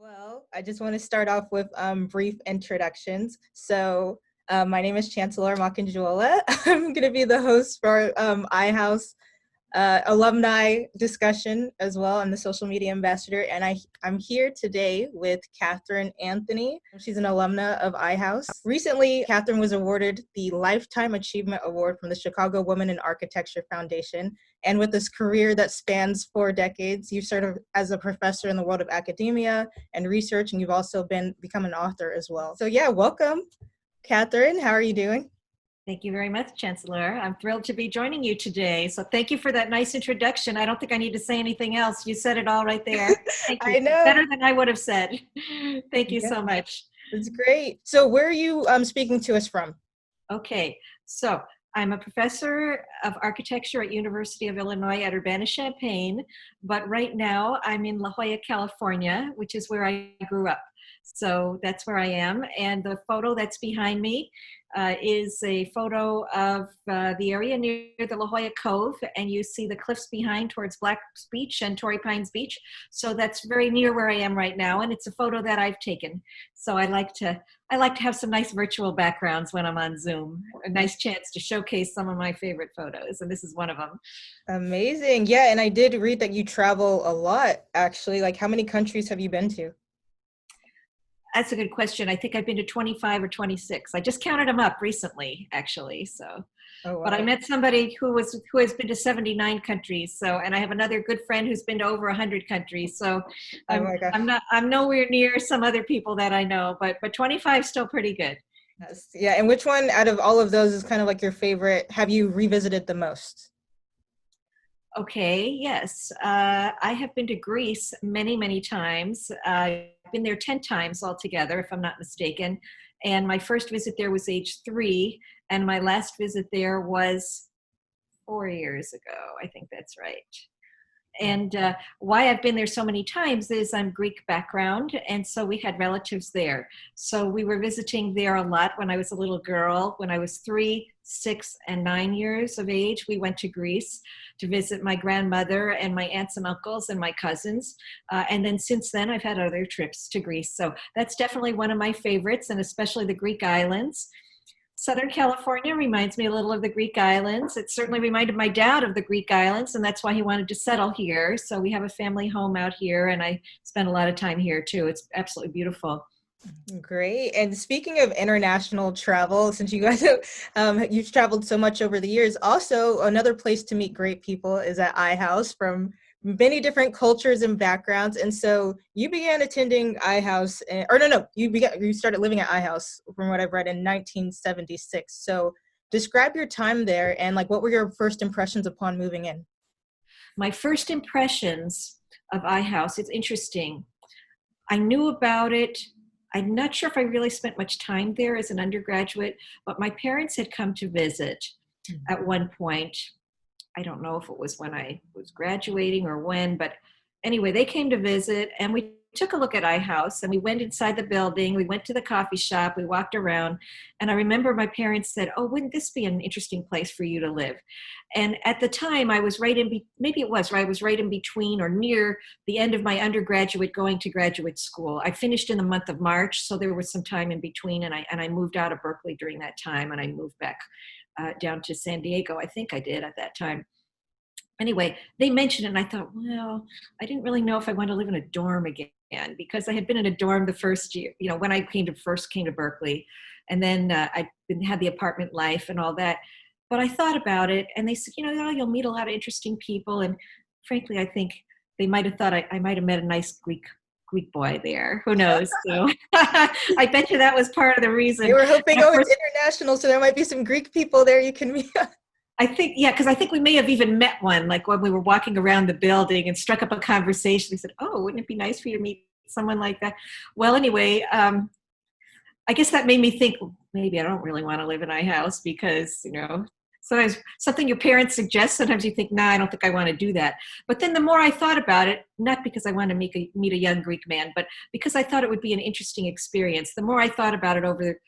Well, I just want to start off with brief introductions. My name is Chancellor Makanjuola. I'm going to be the host for iHouse alumni discussion as well. I'm the social media ambassador, and I'm here today with Kathryn Anthony. She's an alumna of iHouse. Recently, Kathryn was awarded the Lifetime Achievement Award from the Chicago Women in Architecture Foundation. And with this career that spans 4 decades, you've served as a professor in the world of academia and research, and you've also become an author as well. So yeah, welcome, Kathryn. How are you doing? Thank you very much, Chancellor. I'm thrilled to be joining you today. So thank you for that nice introduction. I don't think I need to say anything else. You said it all right there. Thank you. I know. Better than I would have said. Thank you so much. That's great. So where are you speaking to us from? Okay, so I'm a professor of architecture at University of Illinois at Urbana-Champaign, but right now I'm in La Jolla, California, which is where I grew up. So that's where I am. And the photo that's behind me is a photo of the area near the La Jolla Cove, and you see the cliffs behind towards Black Beach and Torrey Pines Beach. So that's very near where I am right now, and it's a photo that I've taken. So I like to have some nice virtual backgrounds when I'm on Zoom. A nice chance to showcase some of my favorite photos, and this is one of them. Amazing. Yeah, and I did read that you travel a lot, actually. Like, how many countries have you been to? That's a good question. I think I've been to 25 or 26. I just counted them up recently, actually. So, oh, wow. But I met somebody who has been to 79 countries. So, and I have another good friend who's been to over 100 countries. So, I'm nowhere near some other people that I know, but 25 is still pretty good. Yes. Yeah. And which one out of all of those is kind of like your favorite? Have you revisited the most? Okay, yes. I have been to Greece many, many times. I've been there 10 times altogether, if I'm not mistaken. And my first visit there was age 3, and my last visit there was 4 years ago. I think that's right. And why I've been there so many times is I'm Greek background, and so we had relatives there. So we were visiting there a lot when I was a little girl. When I was 3, 6, and 9 years of age, we went to Greece to visit my grandmother and my aunts and uncles and my cousins. And then since then, I've had other trips to Greece. So that's definitely one of my favorites, and especially the Greek islands. Southern California reminds me a little of the Greek islands. It certainly reminded my dad of the Greek islands, and that's why he wanted to settle here. So we have a family home out here, and I spend a lot of time here too. It's absolutely beautiful. Great. And speaking of international travel, since you guys you've traveled so much over the years, also another place to meet great people is at iHouse from many different cultures and backgrounds. And so you began attending iHouse, you started living at iHouse from what I've read in 1976. So describe your time there and like what were your first impressions upon moving in? My first impressions of iHouse, it's interesting. I knew about it. I'm not sure if I really spent much time there as an undergraduate, but my parents had come to visit at one point. I don't know if it was when I was graduating or when, but anyway, they came to visit and we took a look at iHouse and we went inside the building. We went to the coffee shop, we walked around, and I remember my parents said, "Oh, wouldn't this be an interesting place for you to live?" And at the time I was right in between or near the end of my undergraduate going to graduate school. I finished in the month of March, so there was some time in between, and I moved out of Berkeley during that time, and I moved back down to San Diego. I think I did at that time. Anyway, they mentioned it and I thought, well, I didn't really know if I wanted to live in a dorm again because I had been in a dorm the first year, when I first came to Berkeley, and then I had the apartment life and all that. But I thought about it and they said, you'll meet a lot of interesting people. And frankly, I think they might have thought I might have met a nice Greek boy there. Who knows? So I bet you that was part of the reason. You were hoping, it's international, so there might be some Greek people there you can meet. I think, yeah, because I think we may have even met one, like when we were walking around the building and struck up a conversation. We said, "Oh, wouldn't it be nice for you to meet someone like that?" Well, anyway, I guess that made me think, maybe I don't really want to live in iHouse because, sometimes something your parents suggest, sometimes you think, nah, I don't think I want to do that. But then the more I thought about it, not because I wanted to meet a young Greek man, but because I thought it would be an interesting experience, the more I thought about it over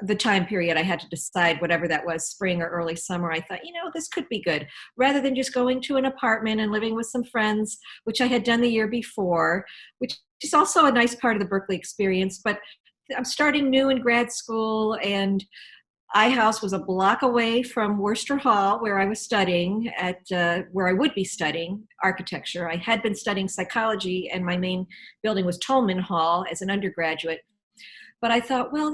the time period I had to decide, whatever that was, spring or early summer, I thought, this could be good. Rather than just going to an apartment and living with some friends, which I had done the year before, which is also a nice part of the Berkeley experience, but I'm starting new in grad school, and iHouse was a block away from Worcester Hall, where I was studying where I would be studying architecture. I had been studying psychology, and my main building was Tolman Hall as an undergraduate. But I thought, well,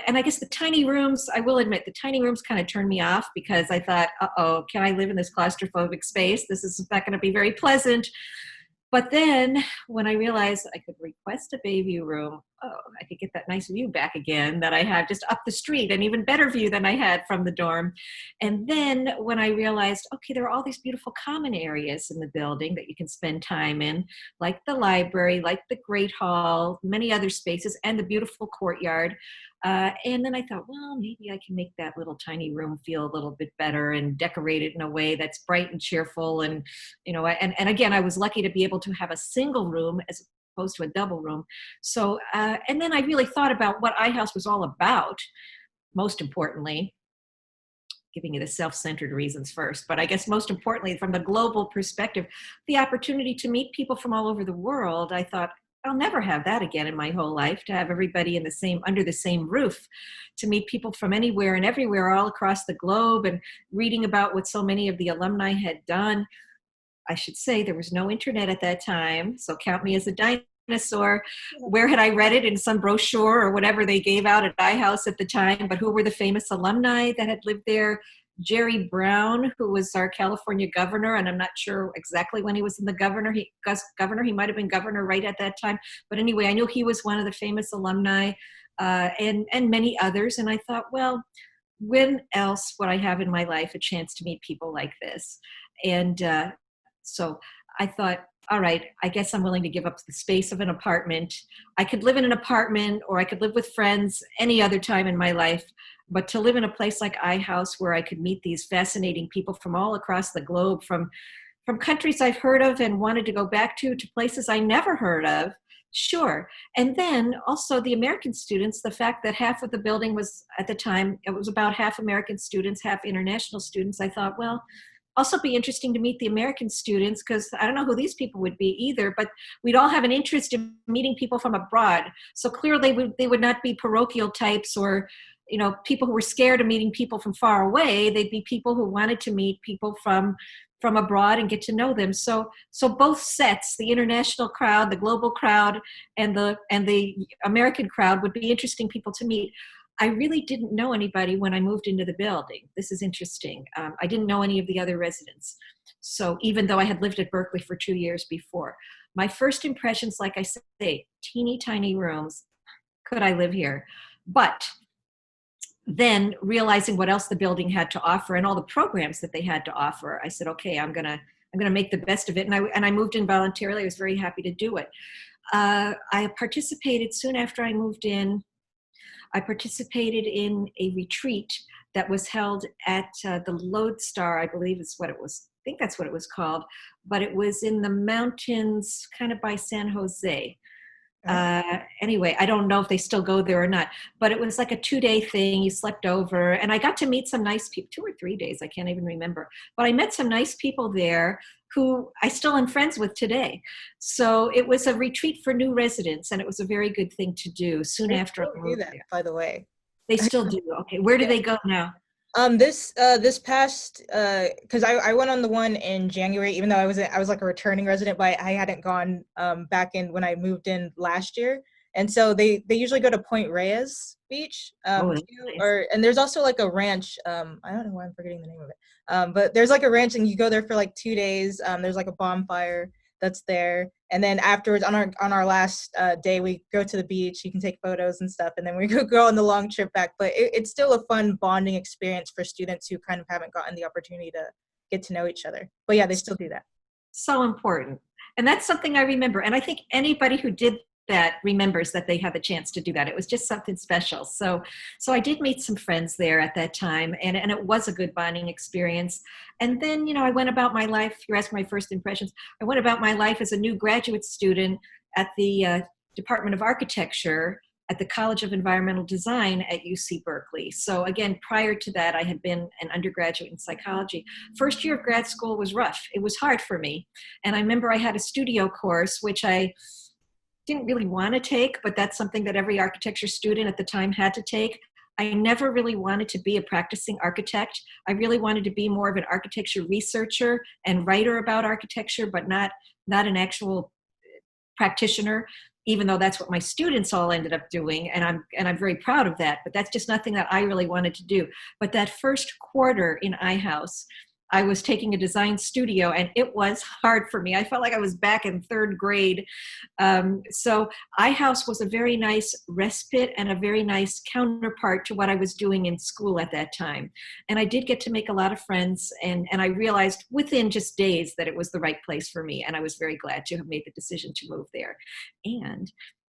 and I guess the tiny rooms, I will admit, the tiny rooms kind of turned me off, because I thought, uh-oh, can I live in this claustrophobic space? This is not going to be very pleasant. But then when I realized I could request a Bayview room, I could get that nice view back again that I had just up the street, an even better view than I had from the dorm. And then when I realized, okay, there are all these beautiful common areas in the building that you can spend time in, like the library, like the Great Hall, many other spaces, and the beautiful courtyard. And then I thought, well, maybe I can make that little tiny room feel a little bit better and decorate it in a way that's bright and cheerful. And, and again, I was lucky to be able to have a single room as opposed to a double room. So, and then I really thought about what iHouse was all about, most importantly, giving you the self-centered reasons first, but I guess most importantly, from the global perspective, the opportunity to meet people from all over the world. I thought, I'll never have that again in my whole life, to have everybody under the same roof, to meet people from anywhere and everywhere all across the globe, and reading about what so many of the alumni had done. I should say there was no internet at that time, so count me as a dinosaur. Where had I read it? In some brochure or whatever they gave out at iHouse at the time, but who were the famous alumni that had lived there? Jerry Brown, who was our California governor, and I'm not sure exactly when he was in the governor. He might have been governor right at that time. But anyway, I knew he was one of the famous alumni, and many others. And I thought, well, when else would I have in my life a chance to meet people like this? And so I thought, all right, I guess I'm willing to give up the space of an apartment. I could live in an apartment, or I could live with friends any other time in my life. But to live in a place like iHouse, where I could meet these fascinating people from all across the globe, from countries I've heard of and wanted to go back to places I never heard of, sure. And then also the American students, the fact that half of the building was, at the time, it was about half American students, half international students. I thought, well, also be interesting to meet the American students, because I don't know who these people would be either, but we'd all have an interest in meeting people from abroad. So clearly they would not be parochial types, or people who were scared of meeting people from far away. They'd be people who wanted to meet people from abroad and get to know them. So both sets, the international crowd, the global crowd, and the American crowd, would be interesting people to meet. I really didn't know anybody when I moved into the building. This is interesting. I didn't know any of the other residents. So even though I had lived at Berkeley for 2 years before, my first impressions, like I say, teeny tiny rooms. Could I live here? But then realizing what else the building had to offer and all the programs that they had to offer, I said, okay, I'm gonna make the best of it. And I moved in voluntarily. I was very happy to do it. I participated soon after I moved in. I participated in a retreat that was held at the Lodestar, I believe is what it was. I think that's what it was called. But it was in the mountains, kind of by San Jose. Anyway, I don't know if they still go there or not, but it was like a 2-day thing. You slept over, and I got to meet some nice people, 2 or 3 days, I can't even remember, but I met some nice people there who I still am friends with today. So it was a retreat for new residents, and it was a very good thing to do soon after I moved there. By the way, they still do. Okay, where do they go now? This past, because I went on the one in January, even though I was like a returning resident, but I hadn't gone back in when I moved in last year. And so they usually go to Point Reyes Beach, Nice. and there's also like a ranch. I don't know why I'm forgetting the name of it. But there's like a ranch, and you go there for like 2 days. There's like a bonfire that's there, and then afterwards on our last day, we go to the beach. You can take photos and stuff, and then we go on the long trip back. But it's still a fun bonding experience for students who kind of haven't gotten the opportunity to get to know each other. But yeah, they still do that. So important. And that's something I remember. And I think anybody who did that remembers that they had the chance to do that. It was just something special. So I did meet some friends there at that time, and it was a good bonding experience. And then, I went about my life. You're asking my first impressions. I went about my life as a new graduate student at the Department of Architecture at the College of Environmental Design at UC Berkeley. So again, prior to that, I had been an undergraduate in psychology. First year of grad school was rough. It was hard for me. And I remember I had a studio course, which I didn't really want to take, but that's something that every architecture student at the time had to take. I never really wanted to be a practicing architect. I really wanted to be more of an architecture researcher and writer about architecture, but not an actual practitioner, even though that's what my students all ended up doing. And I'm very proud of that, but that's just nothing that I really wanted to do. But that first quarter in iHouse, I was taking a design studio, and it was hard for me. I felt like I was back in third grade. So iHouse was a very nice respite and a very nice counterpart to what I was doing in school at that time. And I did get to make a lot of friends, and I realized within just days that it was the right place for me. And I was very glad to have made the decision to move there. And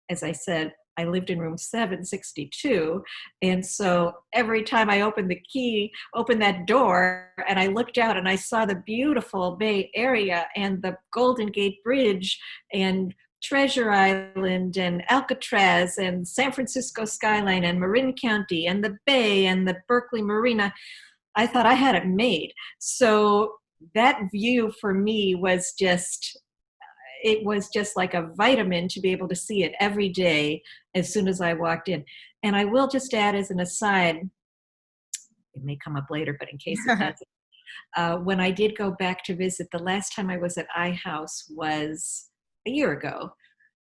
as I said, I lived in room 762. And so every time I opened that door, and I looked out and I saw the beautiful Bay Area and the Golden Gate Bridge and Treasure Island and Alcatraz and San Francisco skyline and Marin County and the Bay and the Berkeley Marina, I thought I had it made. So that view for me was just like a vitamin to be able to see it every day as soon as I walked in. And I will just add as an aside, it may come up later, but in case it doesn't, when I did go back to visit, the last time I was at iHouse was a year ago.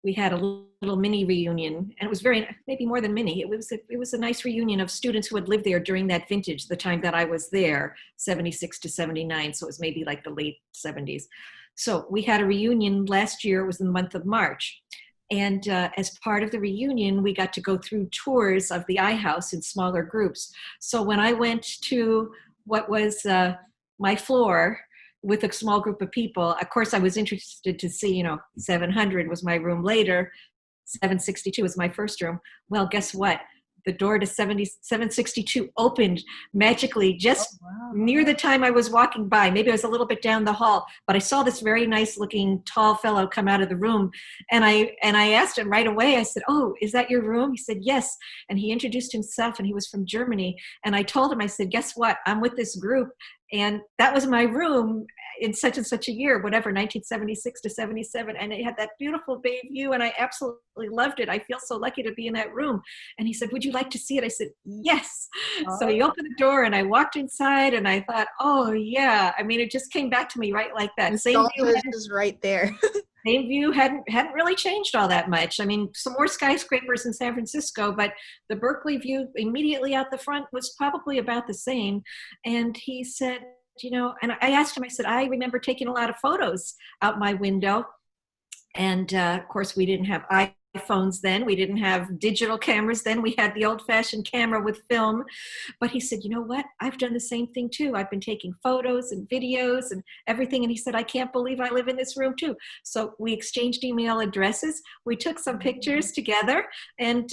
We had a little mini reunion, and it was maybe more than mini. It was a nice reunion of students who had lived there during that vintage, the time that I was there, 76 to 79. So it was maybe like the late 70s. So we had a reunion last year. It was in the month of March. And as part of the reunion, we got to go through tours of the iHouse in smaller groups. So when I went to what was my floor with a small group of people, of course, I was interested to see, 700 was my room later. 762 was my first room. Well, guess what? The door to 762 opened magically just near the time I was walking by. Maybe I was a little bit down the hall, but I saw this very nice looking tall fellow come out of the room. And I asked him right away, I said, "Oh, is that your room?" He said, "Yes." And he introduced himself, and he was from Germany. And I told him, I said, "Guess what? I'm with this group. And that was my room in such and such a year, whatever, 1976 to 77. And it had that beautiful bay view, and I absolutely loved it. I feel so lucky to be in that room." And he said, "Would you like to see it?" I said, "Yes." Oh. So he opened the door, and I walked inside, and I thought, oh, yeah. I mean, it just came back to me right like that. Same view is right there. Same view hadn't really changed all that much. I mean, some more skyscrapers in San Francisco, but the Berkeley view immediately out the front was probably about the same. And he said, and I asked him, I said, "I remember taking a lot of photos out my window." And of course, we didn't have iPhones then. We didn't have digital cameras then. We had the old-fashioned camera with film. But he said, "You know what? I've done the same thing too. I've been taking photos and videos and everything." And he said, "I can't believe I live in this room too." So we exchanged email addresses. We took some pictures together, and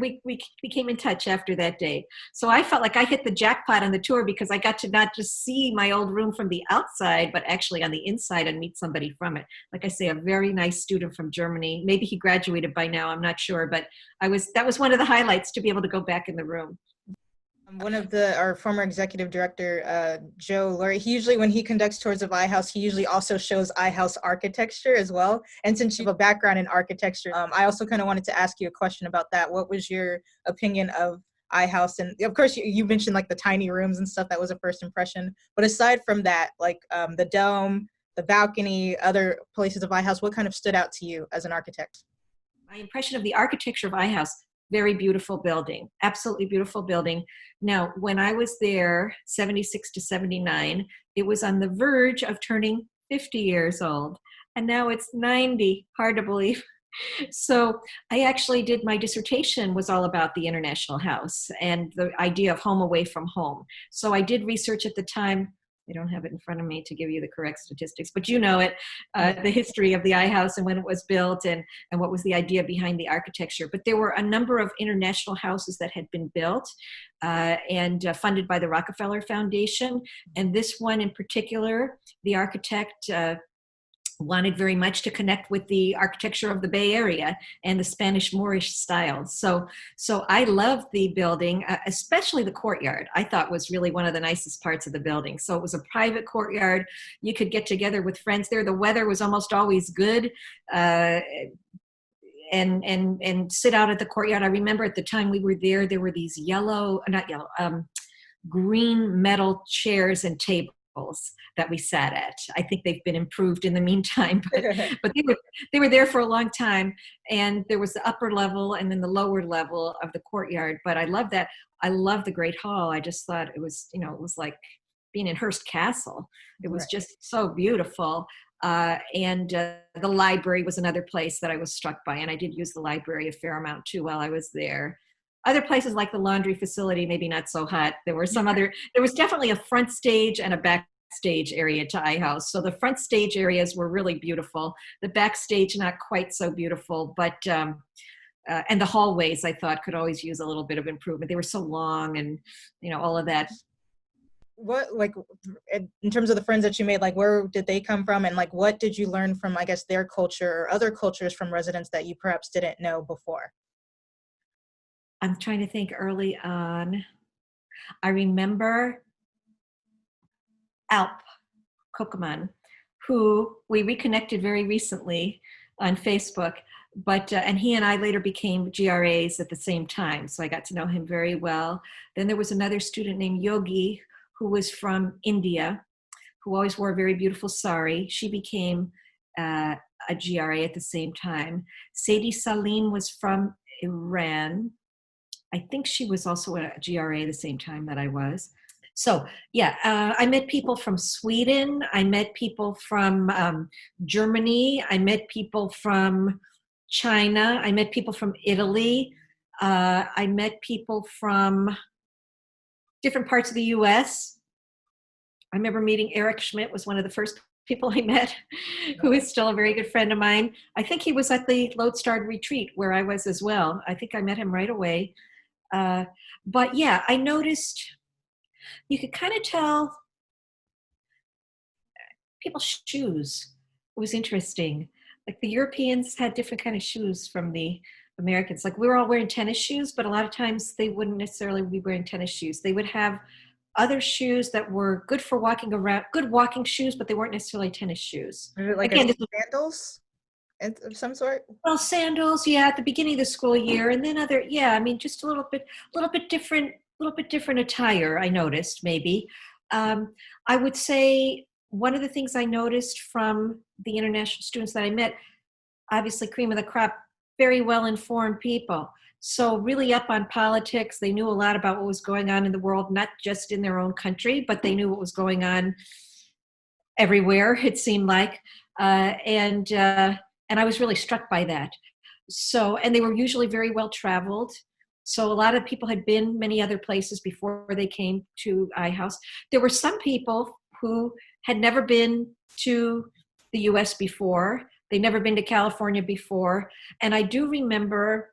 we became in touch after that day. So I felt like I hit the jackpot on the tour, because I got to not just see my old room from the outside, but actually on the inside and meet somebody from it. Like I say, a very nice student from Germany. Maybe he graduated by now, I'm not sure, but that was one of the highlights, to be able to go back in the room. One of our former executive director, Joe Lurie, he usually, when he conducts tours of iHouse, he usually also shows iHouse architecture as well. And since you have a background in architecture, I also kind of wanted to ask you a question about that. What was your opinion of iHouse? And of course, you mentioned like the tiny rooms and stuff. That was a first impression. But aside from that, like the dome, the balcony, other places of iHouse, what kind of stood out to you as an architect? My impression of the architecture of iHouse: very beautiful building, absolutely beautiful building. Now, when I was there, 76 to 79, it was on the verge of turning 50 years old. And now it's 90, hard to believe. So I actually did, my dissertation was all about the International House and the idea of home away from home. So I did research at the time. I don't have it in front of me to give you the correct statistics, but you know it, the history of the iHouse and when it was built and what was the idea behind the architecture. But there were a number of international houses that had been built and funded by the Rockefeller Foundation. And this one in particular, the architect wanted very much to connect with the architecture of the Bay Area and the Spanish Moorish styles. So I loved the building, especially the courtyard. I thought was really one of the nicest parts of the building. So it was a private courtyard. You could get together with friends there. The weather was almost always good. and sit out at the courtyard. I remember at the time we were there were these green metal chairs and tables that we sat at. I think they've been improved in the meantime, but they were there for a long time. And there was the upper level and then the lower level of the courtyard. But I love that. I love the Great Hall. I just thought it was, it was like being in Hearst Castle. It was just so beautiful. And the library was another place that I was struck by. And I did use the library a fair amount too while I was there. Other places like the laundry facility, maybe not so hot. There was definitely a front stage and a backstage area to iHouse. So the front stage areas were really beautiful. The backstage, not quite so beautiful, but, and the hallways I thought could always use a little bit of improvement. They were so long and, all of that. What, like, in terms of the friends that you made, like, where did they come from? And like, what did you learn from, I guess, their culture or other cultures from residents that you perhaps didn't know before? I'm trying to think early on. I remember Alp Kokeman, who we reconnected very recently on Facebook, but and he and I later became GRAs at the same time, so I got to know him very well. Then there was another student named Yogi, who was from India, who always wore a very beautiful sari. She became a GRA at the same time. Sadie Salim was from Iran. I think she was also a GRA at the same time that I was. So yeah, I met people from Sweden. I met people from Germany. I met people from China. I met people from Italy. I met people from different parts of the US. I remember meeting Eric Schmidt, was one of the first people I met, who is still a very good friend of mine. I think he was at the Lodestar retreat where I was as well. I think I met him right away. But yeah, I noticed you could kind of tell people's shoes. It was interesting. Like the Europeans had different kind of shoes from the Americans. Like we were all wearing tennis shoes, but a lot of times they wouldn't necessarily be wearing tennis shoes. They would have other shoes that were good for walking around, good walking shoes, but they weren't necessarily tennis shoes. Like sandals of some sort? Well, sandals, yeah, at the beginning of the school year, and then just a little bit different attire. I noticed maybe. I would say one of the things I noticed from the international students that I met, obviously cream of the crop, very well informed people. So really up on politics. They knew a lot about what was going on in the world, not just in their own country, but they knew what was going on everywhere, it seemed like. And I was really struck by that. So, and they were usually very well traveled. So a lot of people had been many other places before they came to iHouse. There were some people who had never been to the US before. They'd never been to California before. And I do remember,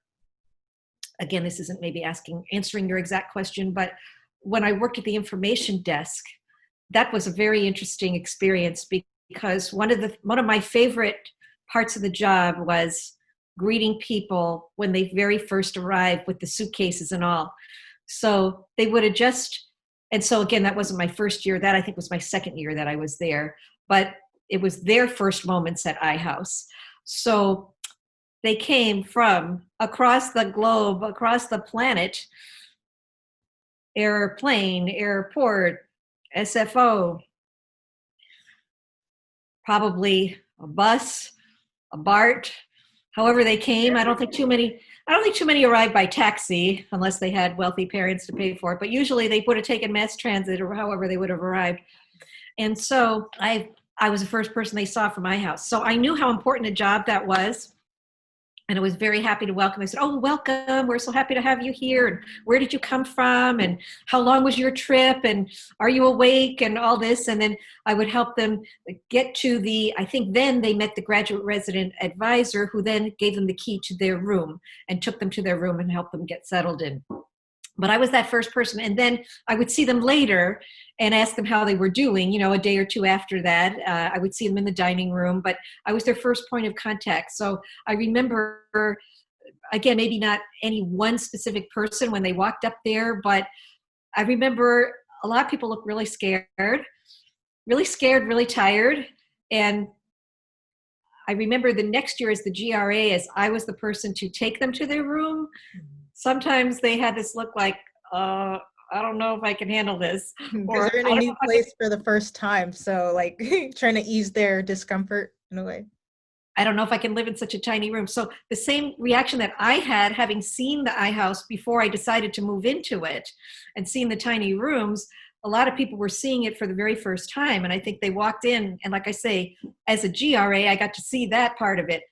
again, this isn't maybe answering your exact question, but when I worked at the information desk, that was a very interesting experience because one of my favorite parts of the job was greeting people when they very first arrived with the suitcases and all. So they would adjust. And so again, that wasn't my first year. That I think was my second year that I was there, but it was their first moments at iHouse. So they came from across the globe, across the planet, airplane, airport, SFO, probably a bus, a BART, however they came. I don't think too many arrived by taxi unless they had wealthy parents to pay for it. But usually they would have taken mass transit or however they would have arrived. And so I was the first person they saw from iHouse. So I knew how important a job that was. And I was very happy to welcome. I said, "Oh, welcome. We're so happy to have you here. And where did you come from? And how long was your trip? And are you awake?" And all this. And then I would help them get to I think then they met the graduate resident advisor, who then gave them the key to their room and took them to their room and helped them get settled in. But I was that first person. And then I would see them later and ask them how they were doing, a day or two after that. I would see them in the dining room, but I was their first point of contact. So I remember, again, maybe not any one specific person when they walked up there, but I remember a lot of people looked really scared, really tired. And I remember the next year as the GRA, as I was the person to take them to their room. Sometimes they had this look like, I don't know if I can handle this. Because Or they're in I a don't know new if I can, place for the first time. So like trying to ease their discomfort in a way. I don't know if I can live in such a tiny room. So the same reaction that I had having seen the iHouse before I decided to move into it and seeing the tiny rooms, a lot of people were seeing it for the very first time. And I think they walked in, and like I say, as a GRA, I got to see that part of it.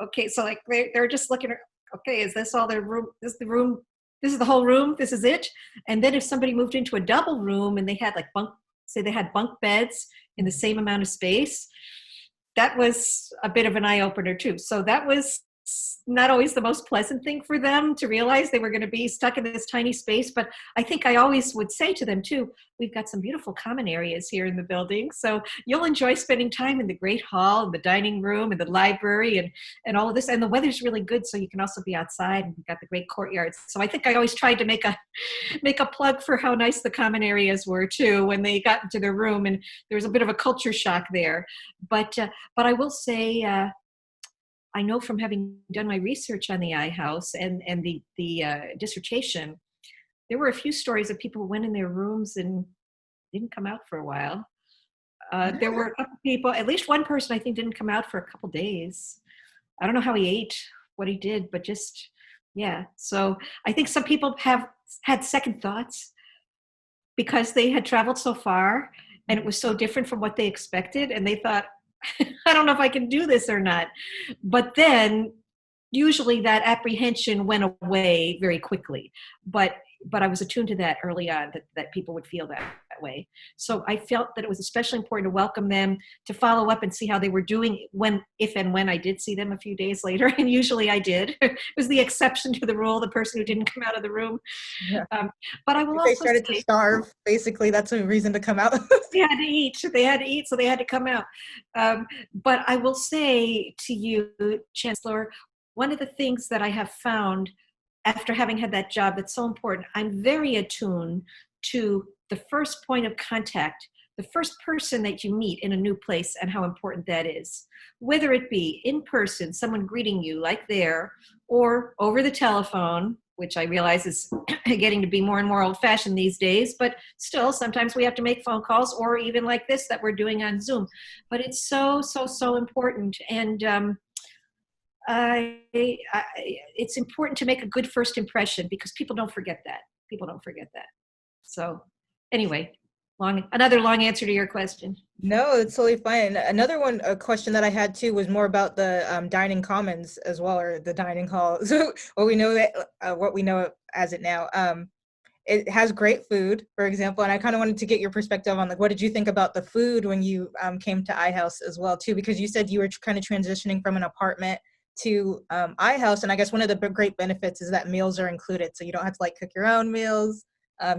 Okay, so like they're just looking at, okay, is this all their room? This is the room? This is the whole room? This is it? And then if somebody moved into a double room and they had like say they had bunk beds in the same amount of space, that was a bit of an eye opener too. So that was not always the most pleasant thing for them to realize they were going to be stuck in this tiny space. But I think I always would say to them too, we've got some beautiful common areas here in the building. So you'll enjoy spending time in the great hall and the dining room and the library and all of this. And the weather's really good. So you can also be outside, and we've got the great courtyards. So I think I always tried to make a plug for how nice the common areas were too when they got into their room. And there was a bit of a culture shock there. But I will say, I know from having done my research on the iHouse and the dissertation, there were a few stories of people who went in their rooms and didn't come out for a while. There were a couple people, at least one person I think didn't come out for a couple days. I don't know how he ate, what he did, but just, yeah. So I think some people have had second thoughts because they had traveled so far and it was so different from what they expected. And they thought, I don't know if I can do this or not. But then usually that apprehension went away very quickly. But I was attuned to that early on, that people would feel that way. So I felt that it was especially important to welcome them, to follow up and see how they were doing if and when I did see them a few days later. And usually I did. It was the exception to the rule, the person who didn't come out of the room. Yeah. But I will They also started to say, starve. Basically, that's a reason to come out. they had to eat. They had to eat, so they had to come out. But I will say to you, Chancellor, one of the things that I have found after having had that job that's so important, I'm very attuned to the first point of contact, the first person that you meet in a new place and how important that is. Whether it be in person, someone greeting you like there, or over the telephone, which I realize is getting to be more and more old-fashioned these days, but still sometimes we have to make phone calls, or even like this that we're doing on Zoom. But it's so, so, so important. And it's important to make a good first impression because people don't forget that. People don't forget that. So anyway, another long answer to your question. No, it's totally fine. Another one, a question that I had too, was more about the dining commons as well, or the dining hall. So what we know as it now. It has great food, for example, and I kind of wanted to get your perspective on like, what did you think about the food when you came to iHouse as well too? Because you said you were kind of transitioning from an apartment to iHouse, and I guess one of the great benefits is that meals are included, so you don't have to like cook your own meals.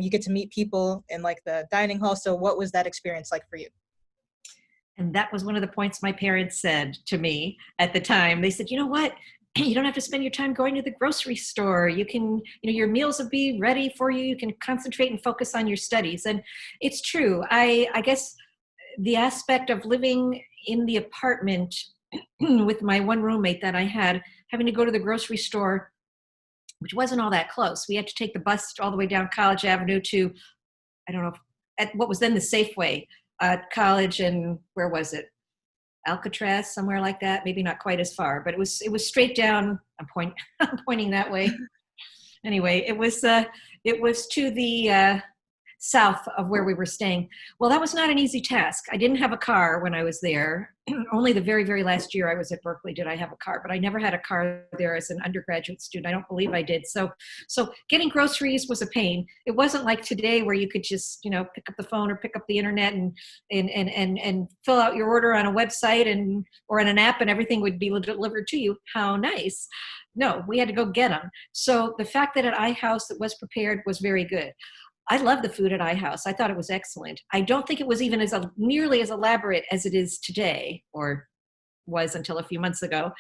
You get to meet people in like the dining hall. So what was that experience like for you? And that was one of the points my parents said to me at the time. They said, you know what? You don't have to spend your time going to the grocery store. You can, your meals will be ready for you. You can concentrate and focus on your studies. And it's true. I guess the aspect of living in the apartment with my one roommate that I had, having to go to the grocery store, which wasn't all that close. We had to take the bus all the way down College Avenue to, I don't know, at what was then the Safeway College, and where was it? Alcatraz, somewhere like that. Maybe not quite as far, but it was straight down. I'm pointing that way. Anyway, it was to the south of where we were staying. Well, that was not an easy task. I didn't have a car when I was there. Only the very, very last year I was at Berkeley did I have a car, but I never had a car there as an undergraduate student. I don't believe I did. So getting groceries was a pain. It wasn't like today where you could just, pick up the phone or pick up the internet and fill out your order on a website or on an app and everything would be delivered to you. How nice. No, we had to go get them. So the fact that at iHouse it was prepared was very good. I love the food at iHouse. I thought it was excellent. I don't think it was even nearly as elaborate as it is today, or was until a few months ago,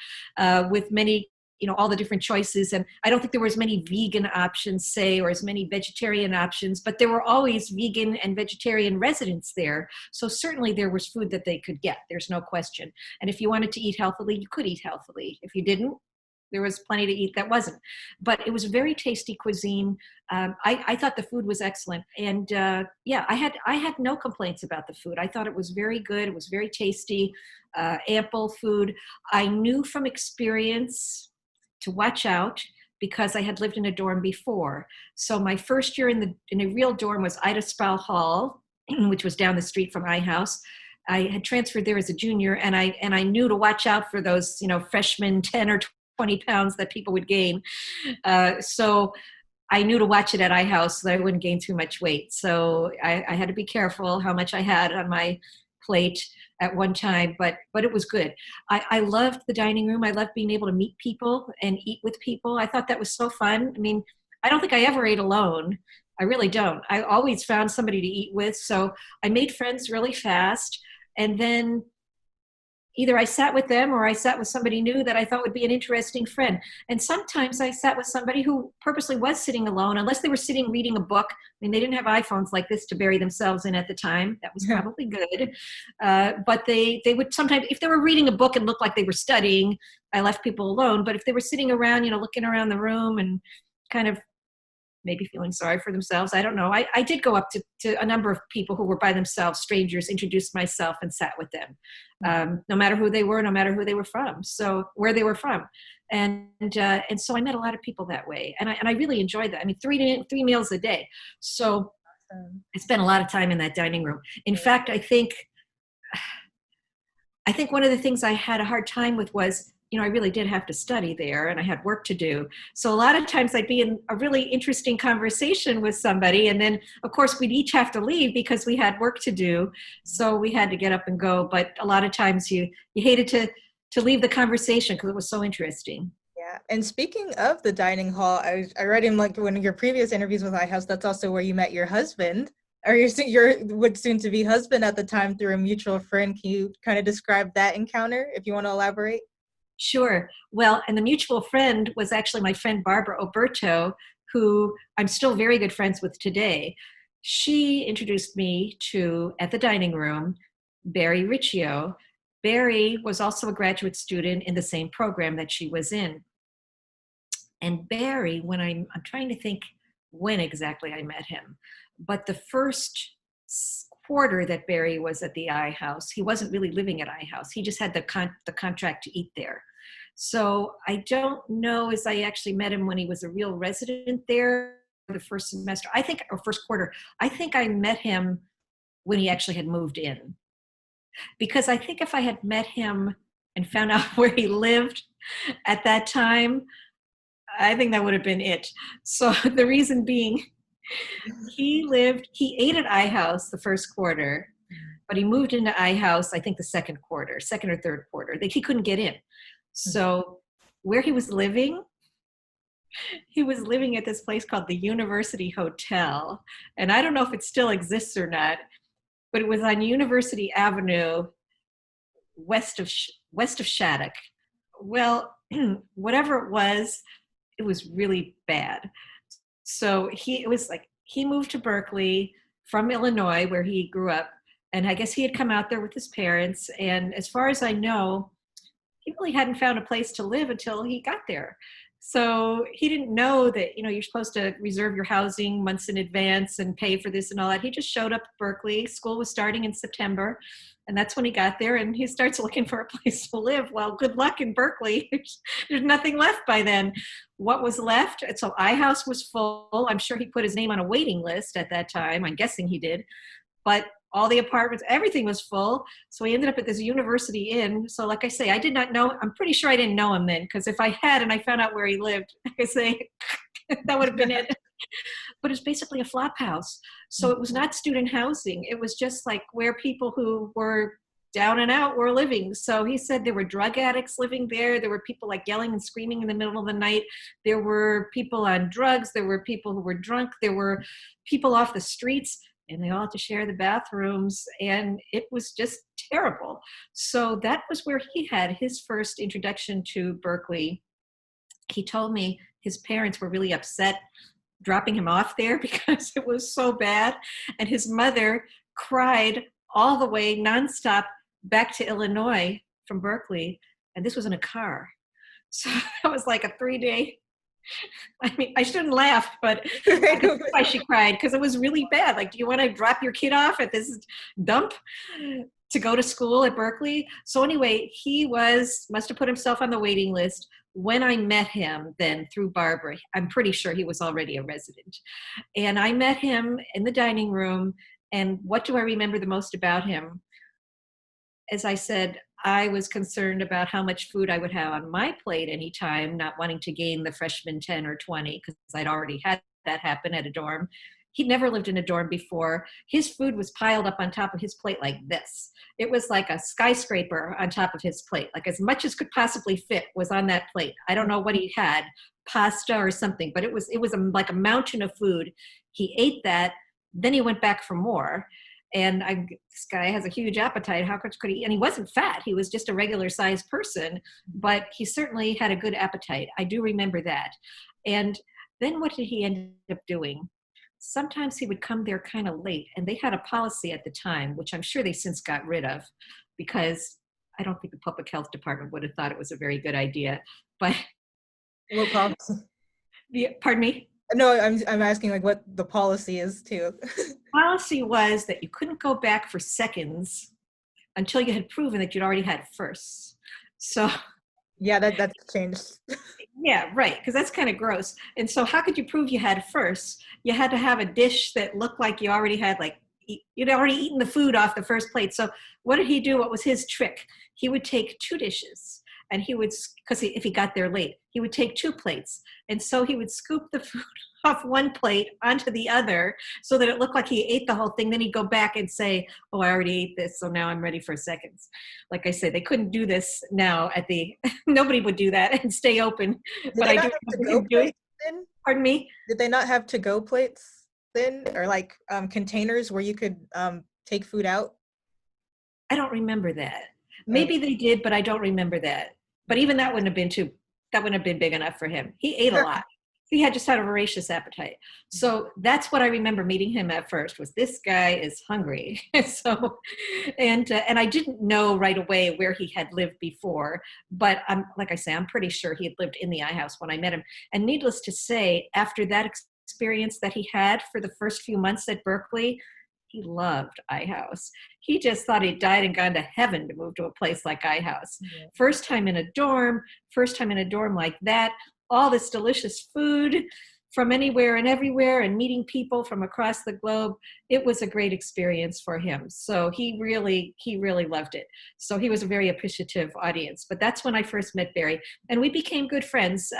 with many all the different choices. And I don't think there were as many vegan options, say, or as many vegetarian options, but there were always vegan and vegetarian residents there. So certainly there was food that they could get. There's no question. And if you wanted to eat healthily, you could eat healthily. If you didn't, there was plenty to eat that wasn't. But it was very tasty cuisine. I thought the food was excellent. And yeah, I had no complaints about the food. I thought it was very good. It was very tasty, ample food. I knew from experience to watch out because I had lived in a dorm before. So my first year in a real dorm was Ida Spall Hall, which was down the street from my house. I had transferred there as a junior, and I knew to watch out for those, freshmen 10 or 20 pounds that people would gain. So I knew to watch it at iHouse so that I wouldn't gain too much weight. So I had to be careful how much I had on my plate at one time, but it was good. I loved the dining room. I loved being able to meet people and eat with people. I thought that was so fun. I mean, I don't think I ever ate alone. I really don't. I always found somebody to eat with. So I made friends really fast. And then either I sat with them or I sat with somebody new that I thought would be an interesting friend. And sometimes I sat with somebody who purposely was sitting alone, unless they were sitting reading a book. I mean, they didn't have iPhones like this to bury themselves in at the time. That was probably good. But they would sometimes, if they were reading a book and looked like they were studying, I left people alone. But if they were sitting around, looking around the room and kind of maybe feeling sorry for themselves, I don't know. I did go up to a number of people who were by themselves, strangers, introduced myself and sat with them, no matter who they were, no matter who they were from, so where they were from. And so I met a lot of people that way. And I really enjoyed that. I mean, three meals a day. So I spent a lot of time in that dining room. In fact, I think one of the things I had a hard time with was, I really did have to study there and I had work to do. So a lot of times I'd be in a really interesting conversation with somebody. And then of course we'd each have to leave because we had work to do. So we had to get up and go. But a lot of times you hated to leave the conversation because it was so interesting. Yeah. And speaking of the dining hall, I read in like one of your previous interviews with iHouse, that's also where you met your husband, or your would soon to be husband at the time, through a mutual friend. Can you kind of describe that encounter if you want to elaborate? Sure. Well, and the mutual friend was actually my friend Barbara Oberto, who I'm still very good friends with today. She introduced me to, at the dining room, Barry Riccio. Barry was also a graduate student in the same program that she was in. And Barry, when I'm trying to think when exactly I met him, but the first quarter that Barry was at the iHouse, he wasn't really living at iHouse. He just had the contract to eat there. So I don't know as I actually met him when he was a real resident there the first semester, or first quarter. I think I met him when he actually had moved in. Because I think if I had met him and found out where he lived at that time, I think that would have been it. So the reason being, he ate at iHouse the first quarter, but he moved into iHouse, I think the second or third quarter. He couldn't get in. So where he was living at this place called the University Hotel. And I don't know if it still exists or not, but it was on University Avenue, west of Shattuck. Well, whatever it was really bad. So he moved to Berkeley from Illinois, where he grew up. And I guess he had come out there with his parents. And as far as I know, he really hadn't found a place to live until he got there. So he didn't know that, you're supposed to reserve your housing months in advance and pay for this and all that. He just showed up at Berkeley. School was starting in September. And that's when he got there, and he starts looking for a place to live. Well, good luck in Berkeley. There's nothing left by then. What was left? So iHouse was full. I'm sure he put his name on a waiting list at that time. I'm guessing he did. But all the apartments, everything was full. So he ended up at this University Inn. So like I say, I did not know, I'm pretty sure I didn't know him then, because if I had and I found out where he lived, I say that would have been it. But it's basically a flop house. So it was not student housing. It was just like where people who were down and out were living. So he said there were drug addicts living there. There were people like yelling and screaming in the middle of the night. There were people on drugs. There were people who were drunk. There were people off the streets, and they all had to share the bathrooms. And it was just terrible. So that was where he had his first introduction to Berkeley. he told me his parents were really upset dropping him off there because it was so bad. And his mother cried all the way nonstop back to Illinois from Berkeley. And this was in a car. So that was like a 3-day. I mean, I shouldn't laugh, but I could see why she cried, because it was really bad. Like, do you want to drop your kid off at this dump to go to school at Berkeley? So anyway, he must have put himself on the waiting list. When I met him then through Barbara, I'm pretty sure he was already a resident. And I met him in the dining room. And what do I remember the most about him? As I said, I was concerned about how much food I would have on my plate anytime, not wanting to gain the freshman 10 or 20, because I'd already had that happen at a dorm. He'd never lived in a dorm before. His food was piled up on top of his plate like this. It was like a skyscraper on top of his plate. Like as much as could possibly fit was on that plate. I don't know what he had, pasta or something, but it was like a mountain of food. He ate that, then he went back for more. And this guy has a huge appetite. How much could he? And he wasn't fat. He was just a regular sized person, but he certainly had a good appetite. I do remember that. And then what did he end up doing? Sometimes he would come there kind of late, and they had a policy at the time, which I'm sure they since got rid of, because I don't think the public health department would have thought it was a very good idea. But What policy? Pardon me? No, I'm asking like what the policy is too. Policy was that you couldn't go back for seconds until you had proven that you'd already had firsts. So yeah, that's changed. yeah, right, because that's kind of gross. And so how could you prove you had firsts? You had to have a dish that looked like you already had, like you'd already eaten the food off the first plate. So what did he do? What was his trick? He would take 2 dishes, and he would, because if he got there late, he would take 2 plates. And so he would scoop the food off one plate onto the other so that it looked like he ate the whole thing. Then he'd go back and say, oh, I already ate this, so now I'm ready for seconds. Like I said, they couldn't do this now nobody would do that and stay open. But I do remember him doing. Pardon me? Did they not have to-go plates then? Or like containers where you could take food out? I don't remember that. Maybe they did, but I don't remember that. But even that wouldn't have been big enough for him. He ate a lot. He just had a voracious appetite. So that's what I remember meeting him at first, was this guy is hungry. So, and I didn't know right away where he had lived before, but like I say, I'm pretty sure he had lived in the I house when I met him. And needless to say, after that experience that he had for the first few months at Berkeley, he loved I house. He just thought he'd died and gone to heaven to move to a place like I house. Yeah. First time in a dorm like that, all this delicious food from anywhere and everywhere, and meeting people from across the globe. It was a great experience for him. So he really loved it. So he was a very appreciative audience. But that's when I first met Barry, and we became good friends.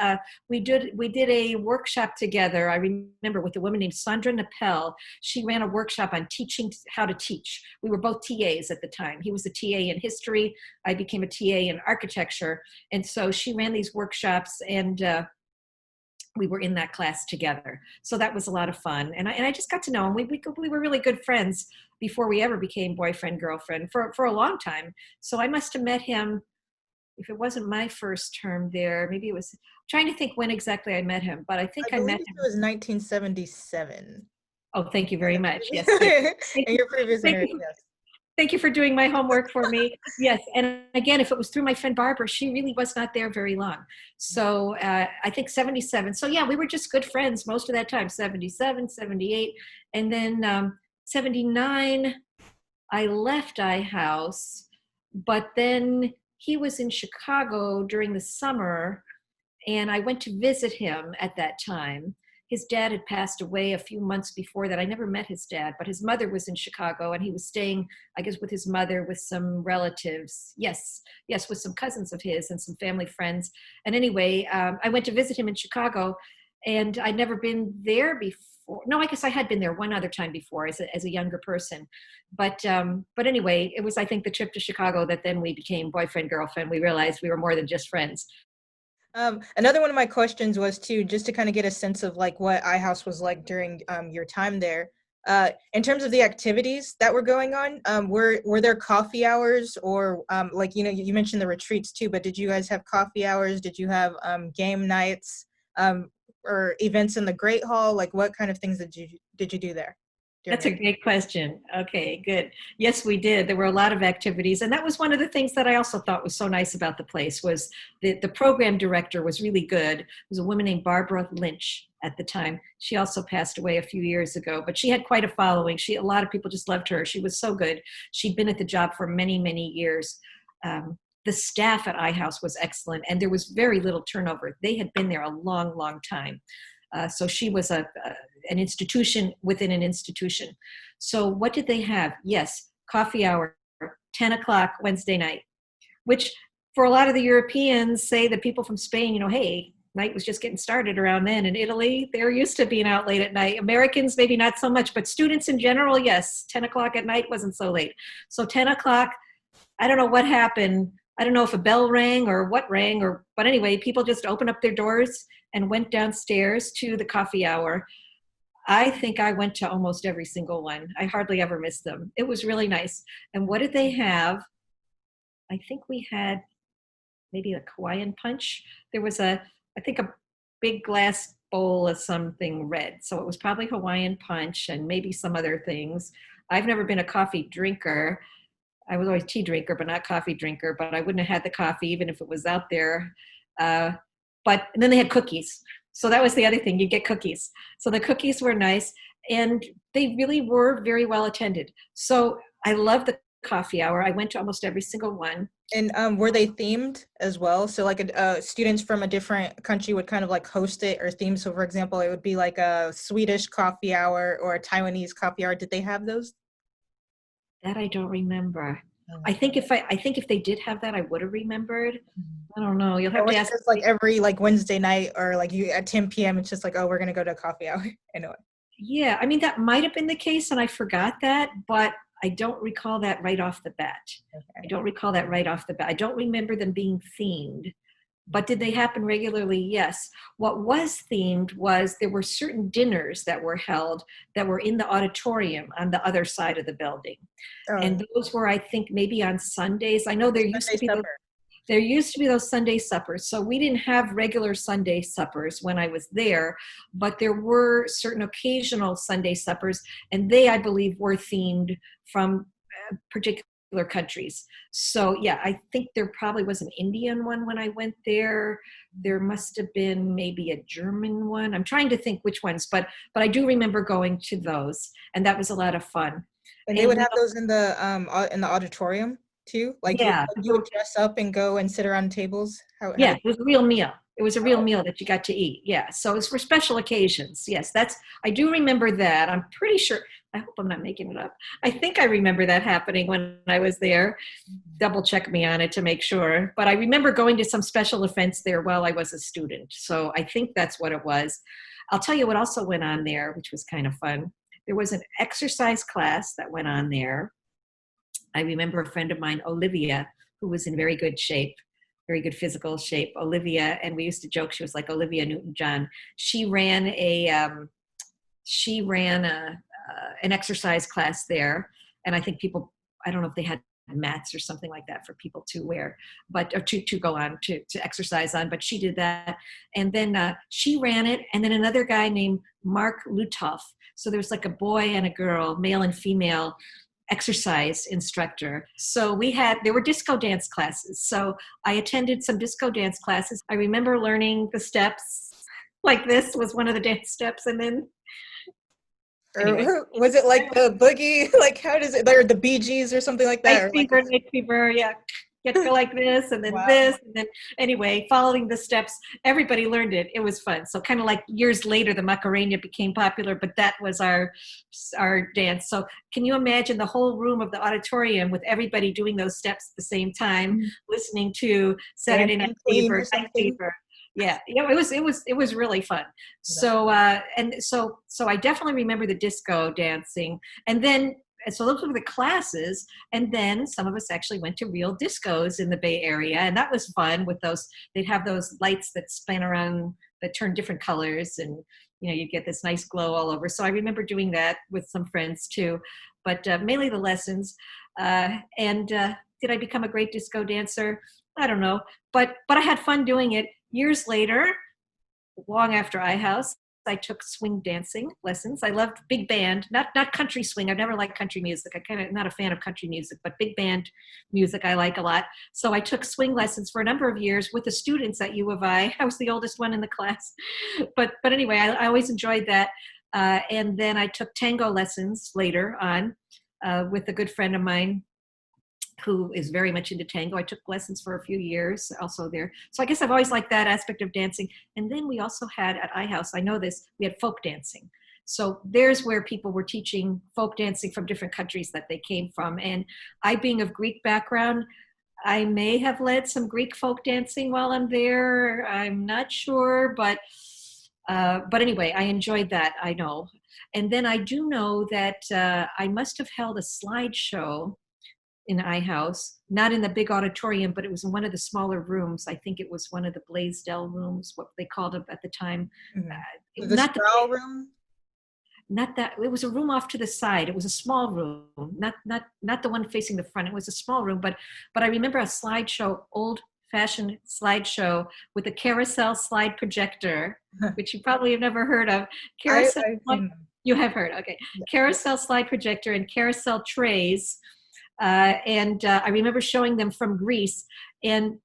We did a workshop together. I remember with a woman named Sandra Nappel. She ran a workshop on teaching how to teach. We were both TAs at the time. He was a TA in history. I became a TA in architecture. And so she ran these workshops, and we were in that class together. So that was a lot of fun. And I just got to know him. We were really good friends before we ever became boyfriend, girlfriend for a long time. So I must have met him, if it wasn't my first term there, maybe it was, I'm trying to think when exactly I met him, but I think I met him. It was 1977. Oh, thank you very much. Yes. And your previous interview, yes. Thank you for doing my homework for me. Yes, and again, if it was through my friend Barbara, she really was not there very long. So I think 77. So yeah, we were just good friends most of that time, 77, 78. And then 79, I left I house, but then he was in Chicago during the summer, and I went to visit him at that time. His dad had passed away a few months before that. I never met his dad, but his mother was in Chicago, and he was staying, I guess, with his mother, with some relatives. Yes, with some cousins of his and some family friends. And anyway, I went to visit him in Chicago, and I'd never been there before. No, I guess I had been there one other time before as a younger person. But anyway, it was, I think, the trip to Chicago that then we became boyfriend, girlfriend. We realized we were more than just friends. Another one of my questions was too, just to kind of get a sense of like what I house was like during your time there. In terms of the activities that were going on, were there coffee hours or like, you mentioned the retreats too, but did you guys have coffee hours? Did you have game nights or events in the Great Hall? Like what kind of things did you do there? That's a great question. Okay, good. Yes, we did. There were a lot of activities. And that was one of the things that I also thought was so nice about the place was the program director was really good. It was a woman named Barbara Lynch at the time. She also passed away a few years ago, but she had quite a following. A lot of people just loved her. She was so good. She'd been at the job for many, many years. The staff at iHouse was excellent, and there was very little turnover. They had been there a long, long time. So she was an institution within an institution. So what did they have? Yes, coffee hour, 10 o'clock Wednesday night, which for a lot of the Europeans, say the people from Spain, hey, night was just getting started around then. In Italy, they're used to being out late at night. Americans, maybe not so much, but students in general, yes, 10 o'clock at night wasn't so late. So 10 o'clock, I don't know what happened. I don't know if a bell rang or what rang, but anyway, people just opened up their doors and went downstairs to the coffee hour. I think I went to almost every single one. I hardly ever missed them. It was really nice. And what did they have? I think we had maybe a Hawaiian punch. There was I think a big glass bowl of something red. So it was probably Hawaiian punch and maybe some other things. I've never been a coffee drinker. I was always tea drinker, but not coffee drinker, but I wouldn't have had the coffee even if it was out there. And then they had cookies. So that was the other thing, you get cookies. So the cookies were nice and they really were very well attended. So I love the coffee hour. I went to almost every single one. And were they themed as well? So like students from a different country would kind of like host it or theme. So for example, it would be like a Swedish coffee hour or a Taiwanese coffee hour. Did they have those? That I don't remember. I think if they did have that, I would have remembered. I don't know. You'll have to ask. Just like every like Wednesday night or like you at 10 p.m. It's just like, oh, we're gonna go to a coffee hour. I know it. Yeah, I mean that might have been the case, and I forgot that, but I don't recall that right off the bat. Okay. I don't recall that right off the bat. I don't remember them being themed. But did they happen regularly? Yes. What was themed was there were certain dinners that were held that were in the auditorium on the other side of the building. Oh. And those were, I think, maybe on Sundays. I know there used to be those Sunday suppers. So we didn't have regular Sunday suppers when I was there, but there were certain occasional Sunday suppers, and they, I believe, were themed from particular countries. So yeah, I think there probably was an Indian one when I went there. There must have been maybe a German one. I'm trying to think which ones, but I do remember going to those, and that was a lot of fun. And they would have those in the auditorium too? Like yeah, you would dress up and go and sit around tables? It was a real meal. It was a real meal that you got to eat. Yeah. So it was for special occasions. Yes, I do remember that. I'm pretty sure. I hope I'm not making it up. I think I remember that happening when I was there. Double check me on it to make sure. But I remember going to some special events there while I was a student. So I think that's what it was. I'll tell you what also went on there, which was kind of fun. There was an exercise class that went on there. I remember a friend of mine, Olivia, who was in very good shape, very good physical shape, Olivia, and we used to joke she was like Olivia Newton-John. She ran an exercise class there, and I think people, I don't know if they had mats or something like that for people to wear, or to go on to exercise on, but she did that. And then she ran it, and then another guy named Mark Lutoff. So there's like a boy and a girl, male and female, exercise instructor. So there were disco dance classes. So I attended some disco dance classes. I remember learning the steps, like this was one of the dance steps, and then anyway. Was it like the boogie? Like how does it, or the Bee Gees or something like that? Night fever, yeah. You have to go like this, and then this, and then anyway, following the steps, everybody learned it. It was fun. So kind of like years later, the Macarena became popular, but that was our dance. So can you imagine the whole room of the auditorium with everybody doing those steps at the same time, listening to Saturday Night Fever, Yeah, it was really fun. So so I definitely remember the disco dancing, and so those were the classes, and then some of us actually went to real discos in the Bay Area, and that was fun with those. They'd have those lights that spin around that turn different colors, and you get this nice glow all over. So I remember doing that with some friends too, but mainly the lessons. And did I become a great disco dancer? I don't know, but I had fun doing it. Years later, long after iHouse, I took swing dancing lessons. I loved big band, not country swing. I've never liked country music. I kind of not a fan of country music, but big band music I like a lot. So I took swing lessons for a number of years with the students at U of I. I was the oldest one in the class, but anyway, I always enjoyed that. And then I took tango lessons later on with a good friend of mine who is very much into tango. I took lessons for a few years also there. So I guess I've always liked that aspect of dancing. And then we also had at iHouse, I know this, we had folk dancing. So there's where people were teaching folk dancing from different countries that they came from. And I, being of Greek background, I may have led some Greek folk dancing while I'm there. I'm not sure, but anyway, I enjoyed that, I know. And then I do know that I must have held a slideshow in iHouse, not in the big auditorium, but it was in one of the smaller rooms. I think it was one of the Blaisdell rooms, what they called it at the time. Mm-hmm. The Not Sproul room? Not that, it was a room off to the side. It was a small room, not the one facing the front. It was a small room, but I remember a slideshow, old-fashioned slideshow with a carousel slide projector, which you probably have never heard of. Carousel, you have heard, okay. Yeah. Carousel slide projector and carousel trays. And I remember showing them from Greece, and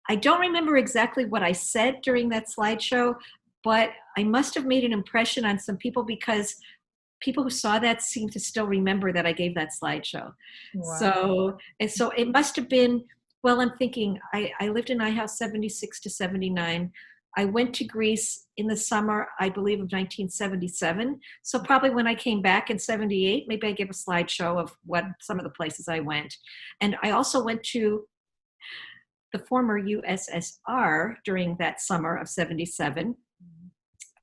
I don't remember exactly what I said during that slideshow, but I must have made an impression on some people because people who saw that seem to still remember that I gave that slideshow. Wow. So it must have been, well, I'm thinking I lived in iHouse 76 to 79. I went to Greece in the summer, I believe, of 1977. So probably when I came back in 78, maybe I gave a slideshow of what some of the places I went. And I also went to the former USSR during that summer of 77.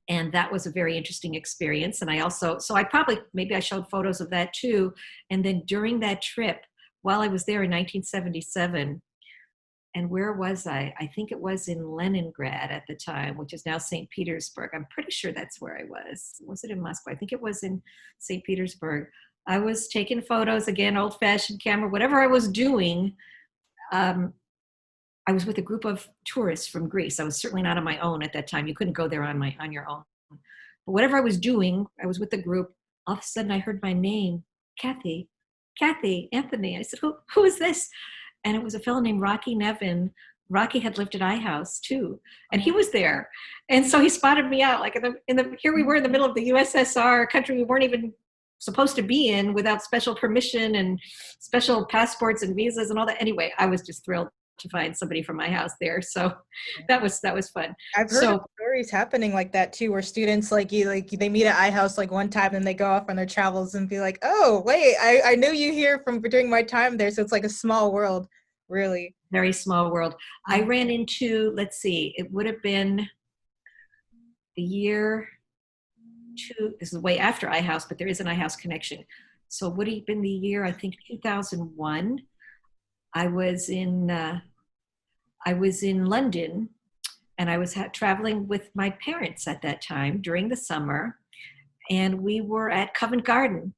And that was a very interesting experience. And I also, so I probably, maybe I showed photos of that too. And then during that trip, while I was there in 1977, and where was I? I think it was in Leningrad at the time, which is now St. Petersburg. I'm pretty sure that's where I was. Was it in Moscow? I think it was in St. Petersburg. I was taking photos, again, old-fashioned camera, whatever I was doing. I was with a group of tourists from Greece. I was certainly not on my own at that time. You couldn't go there on your own. But whatever I was doing, I was with the group. All of a sudden, I heard my name, Kathy, Anthony. I said, who is this? And it was a fellow named Rocky Nevin. Rocky had lived at iHouse too, and he was there. And so he spotted me out, like here we were in the middle of the USSR, a country we weren't even supposed to be in without special permission and special passports and visas and all that. Anyway, I was just thrilled to find somebody from my house there. So that was fun. I've heard of stories happening like that too, where students they meet at iHouse like one time and they go off on their travels and be like, oh wait, I knew you here from during my time there. So it's like a small world, really. Very small world. I ran into, let's see, it would have been the year this is way after iHouse, but there is an iHouse connection. So it would have been the year, I think 2001. I was in London, and I was traveling with my parents at that time during the summer, and we were at Covent Garden,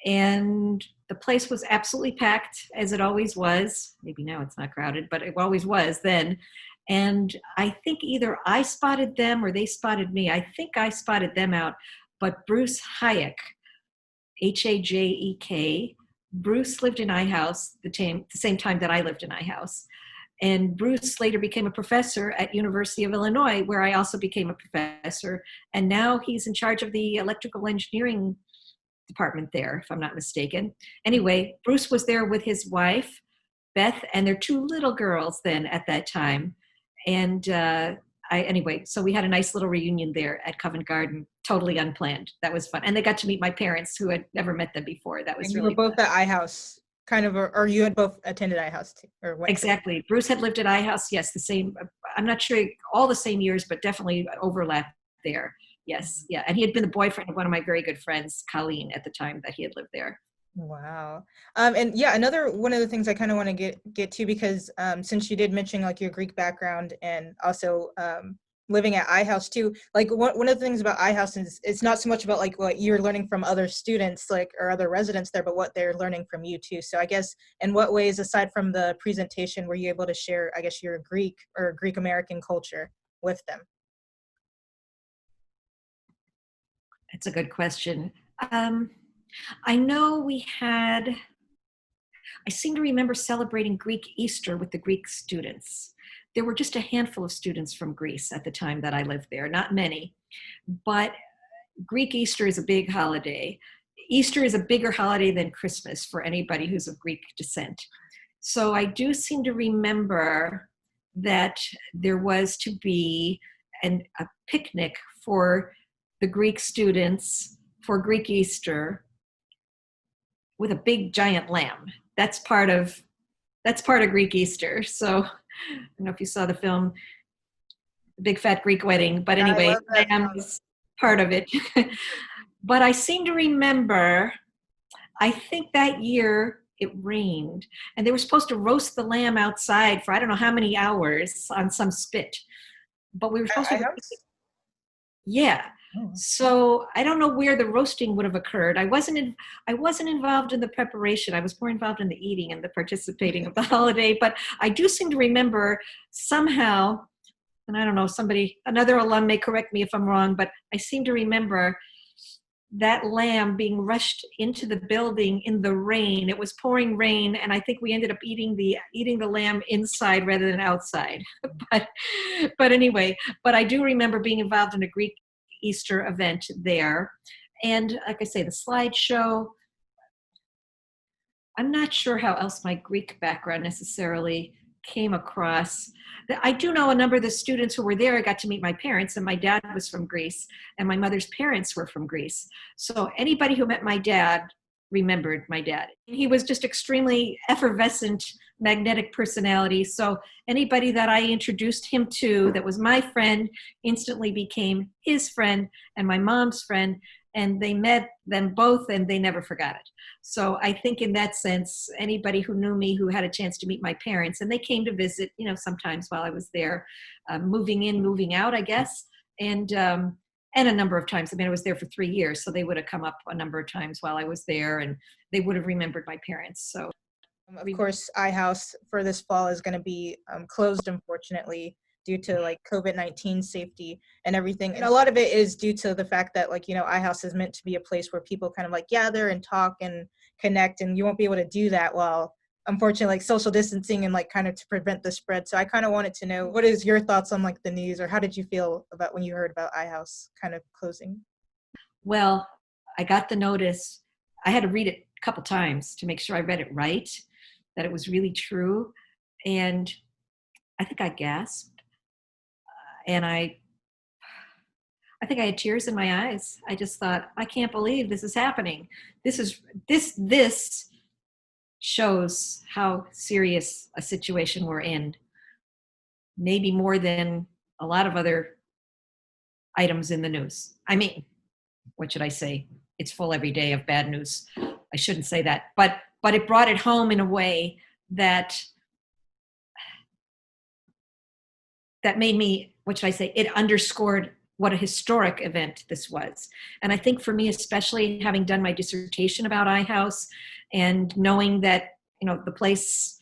and the place was absolutely packed, as it always was. Maybe now it's not crowded, but it always was then. And I think either I spotted them or they spotted me. I think I spotted them out, but Bruce Hayek, Hajek, Bruce lived in iHouse the same time that I lived in iHouse. And Bruce later became a professor at University of Illinois, where I also became a professor. And now he's in charge of the electrical engineering department there, if I'm not mistaken. Anyway, Bruce was there with his wife, Beth, and their two little girls then at that time. And anyway, so we had a nice little reunion there at Covent Garden, totally unplanned. That was fun. And they got to meet my parents who had never met them before. That was and really you were both fun. at iHouse, kind of, or you had both attended iHouse too, or what? Exactly. Bruce had lived at iHouse, yes, the same, I'm not sure all the same years, but definitely overlap there. Yes, yeah. And he had been the boyfriend of one of my very good friends, Colleen, at the time that he had lived there. Wow. And yeah, another one of the things I kind of want to get to, because since you did mention like your Greek background and also living at iHouse too, like one of the things about iHouse is it's not so much about like what you're learning from other students like or other residents there, but what they're learning from you too. So I guess in what ways, aside from the presentation, were you able to share, I guess, your Greek or Greek American culture with them? That's a good question. I know I seem to remember celebrating Greek Easter with the Greek students. There were just a handful of students from Greece at the time that I lived there, not many, but Greek Easter is a big holiday. Easter is a bigger holiday than Christmas for anybody who's of Greek descent. So I do seem to remember that there was to be a picnic for the Greek students for Greek Easter with a big giant lamb. That's part of Greek Easter. So I don't know if you saw the film Big Fat Greek Wedding, but I anyway, love that lamb film. is part of it. But I seem to remember, I think that year it rained and they were supposed to roast the lamb outside for I don't know how many hours on some spit. But we were supposed to, iHouse? yeah. Oh. So I don't know where the roasting would have occurred. I wasn't involved in the preparation. I was more involved in the eating and the participating of the holiday. But I do seem to remember somehow, and I don't know, another alum may correct me if I'm wrong, but I seem to remember that lamb being rushed into the building in the rain. It was pouring rain, and I think we ended up eating the lamb inside rather than outside. but anyway, but I do remember being involved in a Greek Easter event there. And like I say, the slideshow, I'm not sure how else my Greek background necessarily came across. I do know a number of the students who were there. I got to meet my parents, and my dad was from Greece, and my mother's parents were from Greece. So anybody who met my dad remembered my dad. He was just extremely effervescent, magnetic personality. So anybody that I introduced him to that was my friend instantly became his friend and my mom's friend. And they met them both and they never forgot it. So I think in that sense, anybody who knew me, who had a chance to meet my parents, and they came to visit, sometimes while I was there, moving in, moving out, I guess. And a number of times, I was there for 3 years, so they would have come up a number of times while I was there, and they would have remembered my parents. So, of course, iHouse for this fall is going to be closed, unfortunately, due to like COVID-19 safety and everything. And a lot of it is due to the fact that iHouse is meant to be a place where people kind of like gather and talk and connect, and you won't be able to do that while unfortunately like social distancing and like kind of to prevent the spread. So I kind of wanted to know, what is your thoughts on like the news, or how did you feel about when you heard about iHouse kind of closing? Well, I got the notice. I had to read it a couple times to make sure I read it right, that it was really true. And I think I gasped. And I think I had tears in my eyes. I just thought, I can't believe this is happening. This shows how serious a situation we're in. Maybe more than a lot of other items in the news. What should I say? It's full every day of bad news. I shouldn't say that, but it brought it home in a way that made me, what should I say? It underscored what a historic event this was. And I think for me, especially having done my dissertation about iHouse and knowing that, the place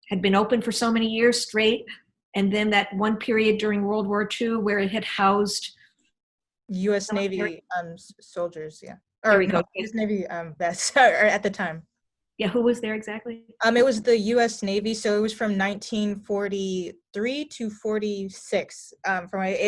had been open for so many years straight, and then that one period during World War II where it had housed U.S. Navy soldiers, yeah. There Or we no, go. U.S. Navy vets at the time. Yeah, who was there exactly? It was the U.S. Navy, so it was from 1943 to 46,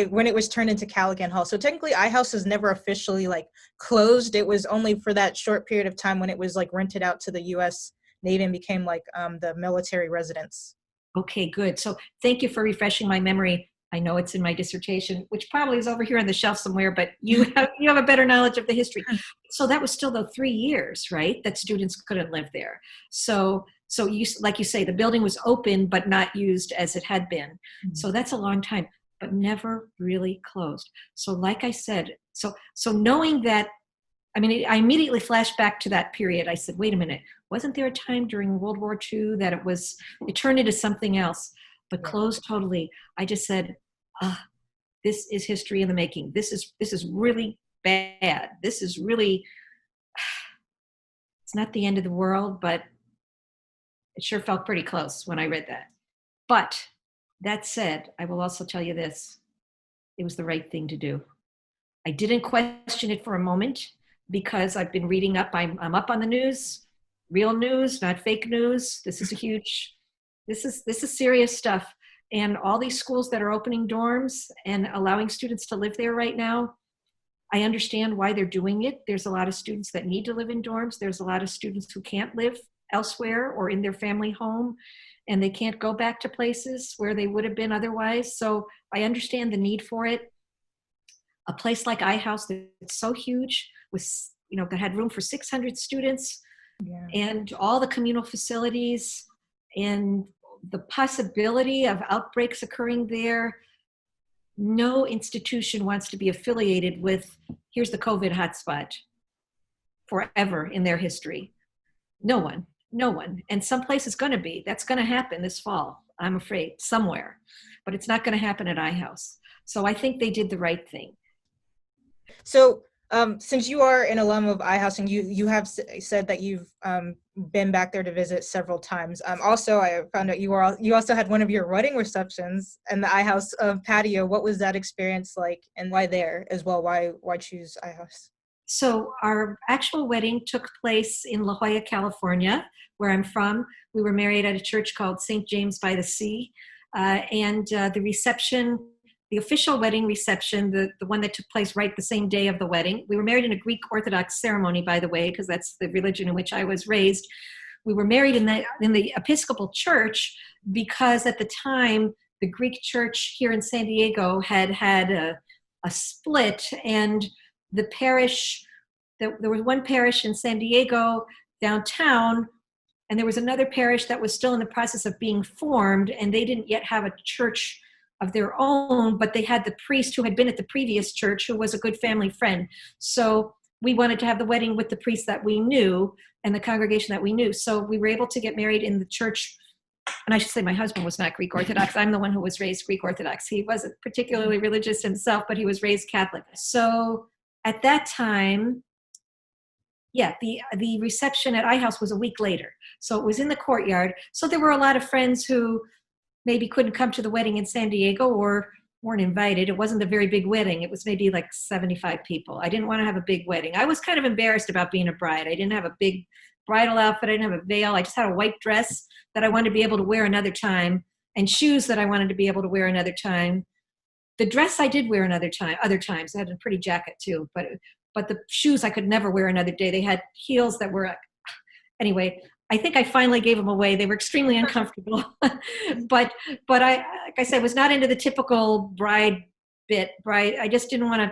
when it was turned into Callaghan Hall. So technically, iHouse was never officially like closed. It was only for that short period of time when it was like rented out to the U.S. Navy and became like the military residence. Okay, good. So thank you for refreshing my memory. I know it's in my dissertation, which probably is over here on the shelf somewhere, but you have a better knowledge of the history. So that was still the 3 years, right? That students couldn't live there. So you, like you say, the building was open, but not used as it had been. Mm-hmm. So that's a long time, but never really closed. So like I said, so knowing that, I immediately flashed back to that period. I said, wait a minute, wasn't there a time during World War II that it turned into something else, but closed totally? I just said, this is history in the making. This is really bad. This is really, it's not the end of the world, but it sure felt pretty close when I read that. But that said, I will also tell you this. It was the right thing to do. I didn't question it for a moment because I've been reading up. I'm up on the news, real news, not fake news. This is this is serious stuff. And all these schools that are opening dorms and allowing students to live there right now, I understand why they're doing it. There's a lot of students that need to live in dorms. There's a lot of students who can't live elsewhere or in their family home, and they can't go back to places where they would have been otherwise. So I understand the need for it. A place like iHouse that's so huge, with, you know, that had room for 600 students, and all the communal facilities and the possibility of outbreaks occurring there. No institution wants to be affiliated with, here's the COVID hotspot, forever in their history. No one. And someplace is going to be. That's going to happen this fall, I'm afraid, somewhere. But it's not going to happen at iHouse. So I think they did the right thing. So since you are an alum of iHouse and you have said that you've been back there to visit several times. Also, I found out you also had one of your wedding receptions in the iHouse patio. What was that experience like, and why there as well? Why choose iHouse? So our actual wedding took place in La Jolla, California, where I'm from. We were married at a church called St. James by the Sea. And the reception, the official wedding reception, the one that took place right the same day of the wedding. We were married in a Greek Orthodox ceremony, by the way, because that's the religion in which I was raised. We were married in the Episcopal Church because at the time, the Greek church here in San Diego had a split, and the parish, there was one parish in San Diego downtown, and there was another parish that was still in the process of being formed, and they didn't yet have a church of their own, but they had the priest who had been at the previous church, who was a good family friend. So we wanted to have the wedding with the priest that we knew and the congregation that we knew. So we were able to get married in the church. And I should say my husband was not Greek Orthodox. I'm the one who was raised Greek Orthodox. He wasn't particularly religious himself, but he was raised Catholic. So at that time, the reception at iHouse was a week later. So it was in the courtyard. So there were a lot of friends who maybe couldn't come to the wedding in San Diego or weren't invited. It wasn't a very big wedding. It was maybe like 75 people. I didn't want to have a big wedding. I was kind of embarrassed about being a bride. I didn't have a big bridal outfit. I didn't have a veil. I just had a white dress that I wanted to be able to wear another time, and shoes that I wanted to be able to wear another time. The dress I did wear other times. I had a pretty jacket too, but the shoes I could never wear another day. They had heels that were, anyway, I think I finally gave them away. They were extremely uncomfortable. but I, like I said, was not into the typical bride. I just didn't want to,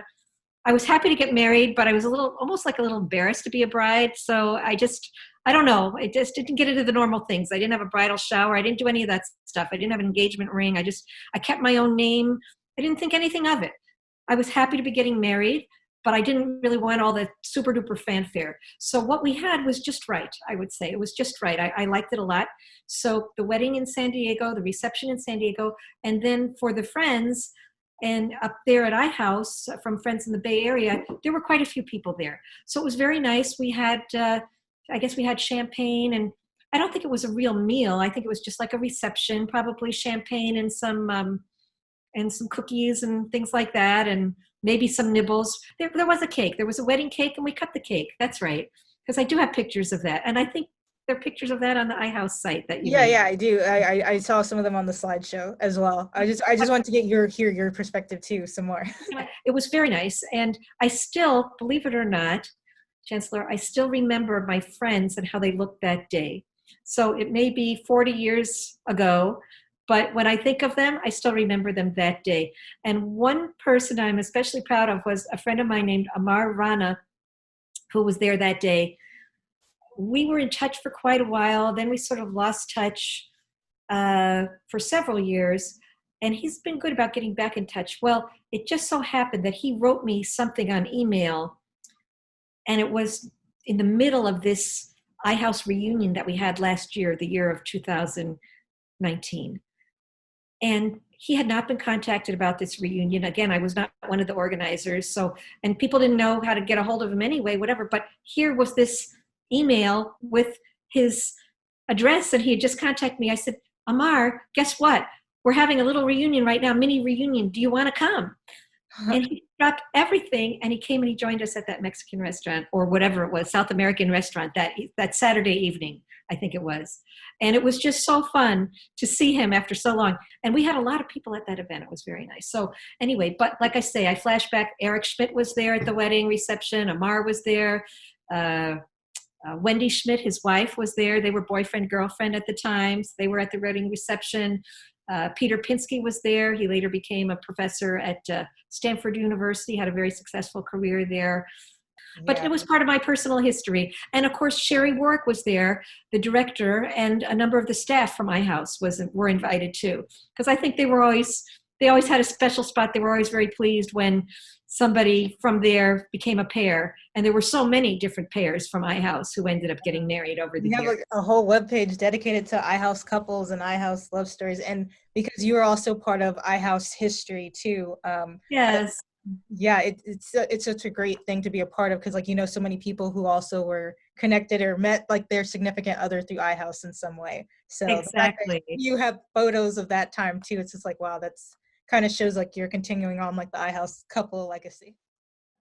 I was happy to get married, but I was almost like a little embarrassed to be a bride. So I don't know. I just didn't get into the normal things. I didn't have a bridal shower. I didn't do any of that stuff. I didn't have an engagement ring. I kept my own name. I didn't think anything of it. I was happy to be getting married, but I didn't really want all the super duper fanfare. So what we had was just right, I would say. It was just right. I liked it a lot. So the wedding in San Diego, the reception in San Diego, and then for the friends, and up there at iHouse from friends in the Bay Area, there were quite a few people there. So it was very nice. We had, I guess we had champagne, and I don't think it was a real meal. I think it was just like a reception, probably champagne and some cookies and things like that, and maybe some nibbles. There was a cake. There was a wedding cake, and we cut the cake. That's right, because I do have pictures of that, and I think there are pictures of that on the iHouse site that you made. Yeah, I do. I saw some of them on the slideshow as well. I just wanted to get your perspective too, some more. It was very nice, and I still, believe it or not, Chancellor, I still remember my friends and how they looked that day. So it may be 40 years ago, but when I think of them, I still remember them that day. And one person I'm especially proud of was a friend of mine named Amar Rana, who was there that day. We were in touch for quite a while. Then we sort of lost touch for several years. And he's been good about getting back in touch. Well, it just so happened that he wrote me something on email. And it was in the middle of this iHouse reunion that we had last year, the year of 2019. And he had not been contacted about this reunion. Again, I was not one of the organizers. So, and people didn't know how to get a hold of him anyway, whatever. But here was this email with his address, and he had just contacted me. I said, Amar, guess what? We're having a little reunion right now, mini reunion. Do you want to come? And he dropped everything, and he came and he joined us at that Mexican restaurant, or whatever it was, South American restaurant, that Saturday evening, I think it was. And it was just so fun to see him after so long. And we had a lot of people at that event. It was very nice. So anyway, but like I say, I flash back, Eric Schmidt was there at the wedding reception. Amar was there. Wendy Schmidt, his wife, was there. They were boyfriend, girlfriend at the time. So they were at the wedding reception. Peter Pinsky was there. He later became a professor at Stanford University, had a very successful career there. But it was part of my personal history. And of course, Sherry Warwick was there, the director, and a number of the staff from iHouse were invited too. Because I think they always had a special spot. They were always very pleased when somebody from there became a pair. And there were so many different pairs from iHouse who ended up getting married over the years. You have like a whole webpage dedicated to iHouse couples and iHouse love stories. And because you were also part of iHouse history too. Yes. Yeah, it's such a great thing to be a part of, because like, so many people who also were connected or met like their significant other through iHouse in some way. So exactly, you have photos of that time too. It's just like, wow, that's kind of shows like you're continuing on like the iHouse couple legacy.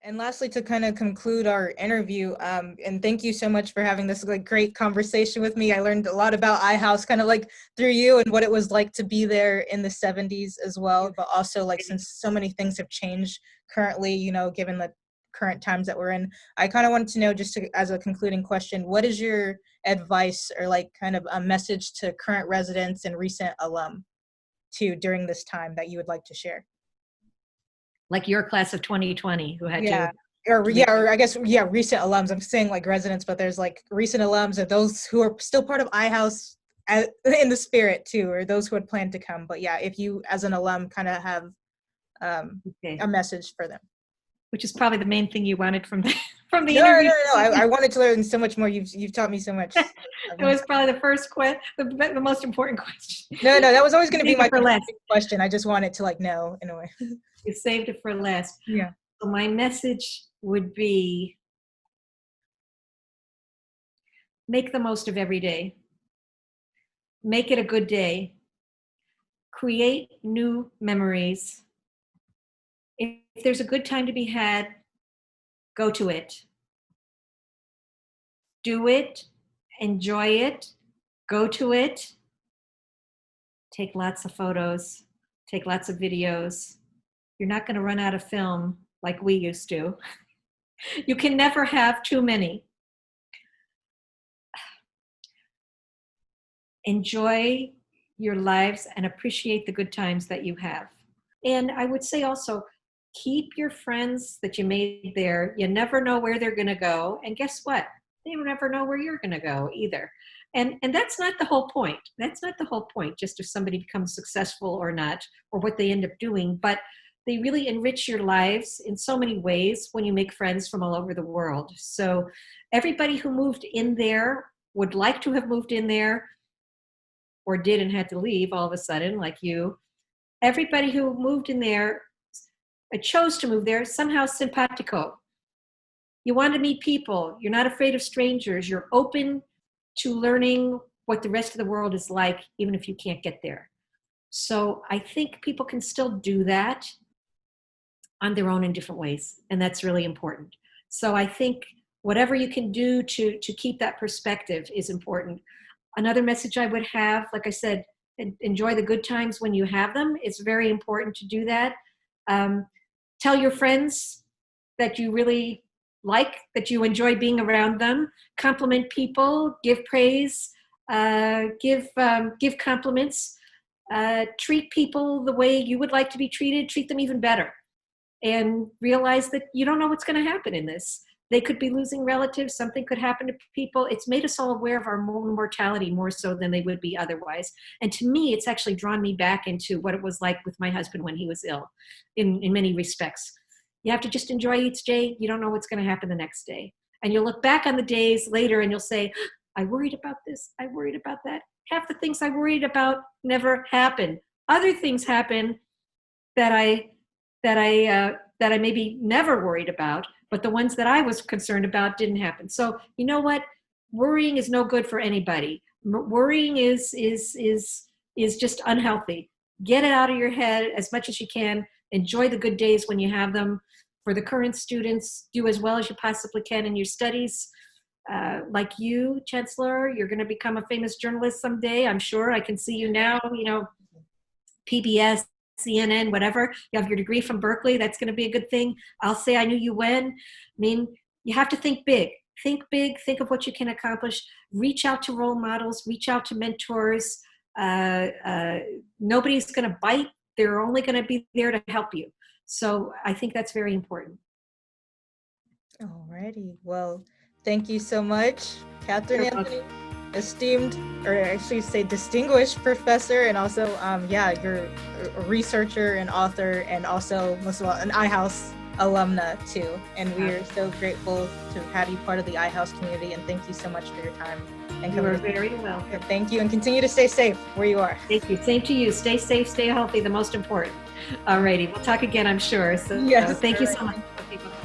And lastly, to kind of conclude our interview, and thank you so much for having this like great conversation with me. I learned a lot about iHouse kind of like through you and what it was like to be there in the 70s as well. But also like since so many things have changed currently, given the current times that we're in, I kind of wanted to know, just as a concluding question, what is your advice or like kind of a message to current residents and recent alum during this time that you would like to share? Like your class of 2020 who had Yeah. to. Or I guess, recent alums. I'm saying like residents, but there's like recent alums or those who are still part of iHouse in the spirit too, or those who had planned to come. But yeah, if you as an alum kind of have a message for them. Which is probably the main thing you wanted from the interview. No. I wanted to learn so much more. You've taught me so much. It was probably the first question, the most important question. No, that was always going to be my last question. I just wanted to like know in a way. You saved it for last. Yeah. So my message would be, make the most of every day. Make it a good day. Create new memories. If there's a good time to be had, go to it. Do it, enjoy it, go to it. Take lots of photos, take lots of videos. You're not going to run out of film like we used to. You can never have too many. Enjoy your lives and appreciate the good times that you have. And I would say also, keep your friends that you made there. You never know where they're going to go. And guess what? They never know where you're going to go either. And that's not the whole point. That's not the whole point, just if somebody becomes successful or not, or what they end up doing. But they really enrich your lives in so many ways when you make friends from all over the world. So everybody who moved in there would like to have moved in there, or did and had to leave all of a sudden, like you. Everybody who moved in there, chose to move there, somehow simpatico. You want to meet people. You're not afraid of strangers. You're open to learning what the rest of the world is like, even if you can't get there. So I think people can still do that on their own in different ways, and that's really important. So I think whatever you can do to keep that perspective is important. Another message I would have, like I said, enjoy the good times when you have them. It's very important to do that. Tell your friends that you really like, that you enjoy being around them. Compliment people, give praise, give compliments. Treat people the way you would like to be treated. Treat them even better. And realize that you don't know what's going to happen in this. They could be losing relatives. Something could happen to people. It's made us all aware of our own mortality more so than they would be otherwise. And to me, it's actually drawn me back into what it was like with my husband when he was ill in many respects. You have to just enjoy each day. You don't know what's going to happen the next day. And you'll look back on the days later and you'll say, I worried about this. I worried about that. Half the things I worried about never happened. other things happen that I maybe never worried about, but the ones that I was concerned about didn't happen. So you know what? Worrying is no good for anybody. Worrying is just unhealthy. Get it out of your head as much as you can. Enjoy the good days when you have them. For the current students, do as well as you possibly can in your studies. Like you, Chancellor, you're going to become a famous journalist someday. I'm sure. I can see you now, PBS, CNN, whatever. You have your degree from Berkeley. That's going to be a good thing. I'll say I knew you when. I mean, you have to think big. Think big. Think of what you can accomplish. Reach out to role models. Reach out to mentors. Nobody's going to bite. They're only going to be there to help you. So I think that's very important. Alrighty. Well, thank you so much, Kathryn Anthony, esteemed, or actually say distinguished professor, and also, you're a researcher and author, and also most of all an iHouse alumna too. And we are so grateful to have you part of the iHouse community. And thank you so much for your time. And you are very welcome. Thank you, and continue to stay safe where you are. Thank you. Same to you. Stay safe, stay healthy. The most important. Alrighty, we'll talk again, I'm sure. So yes. Thank you so much. Okay, bye.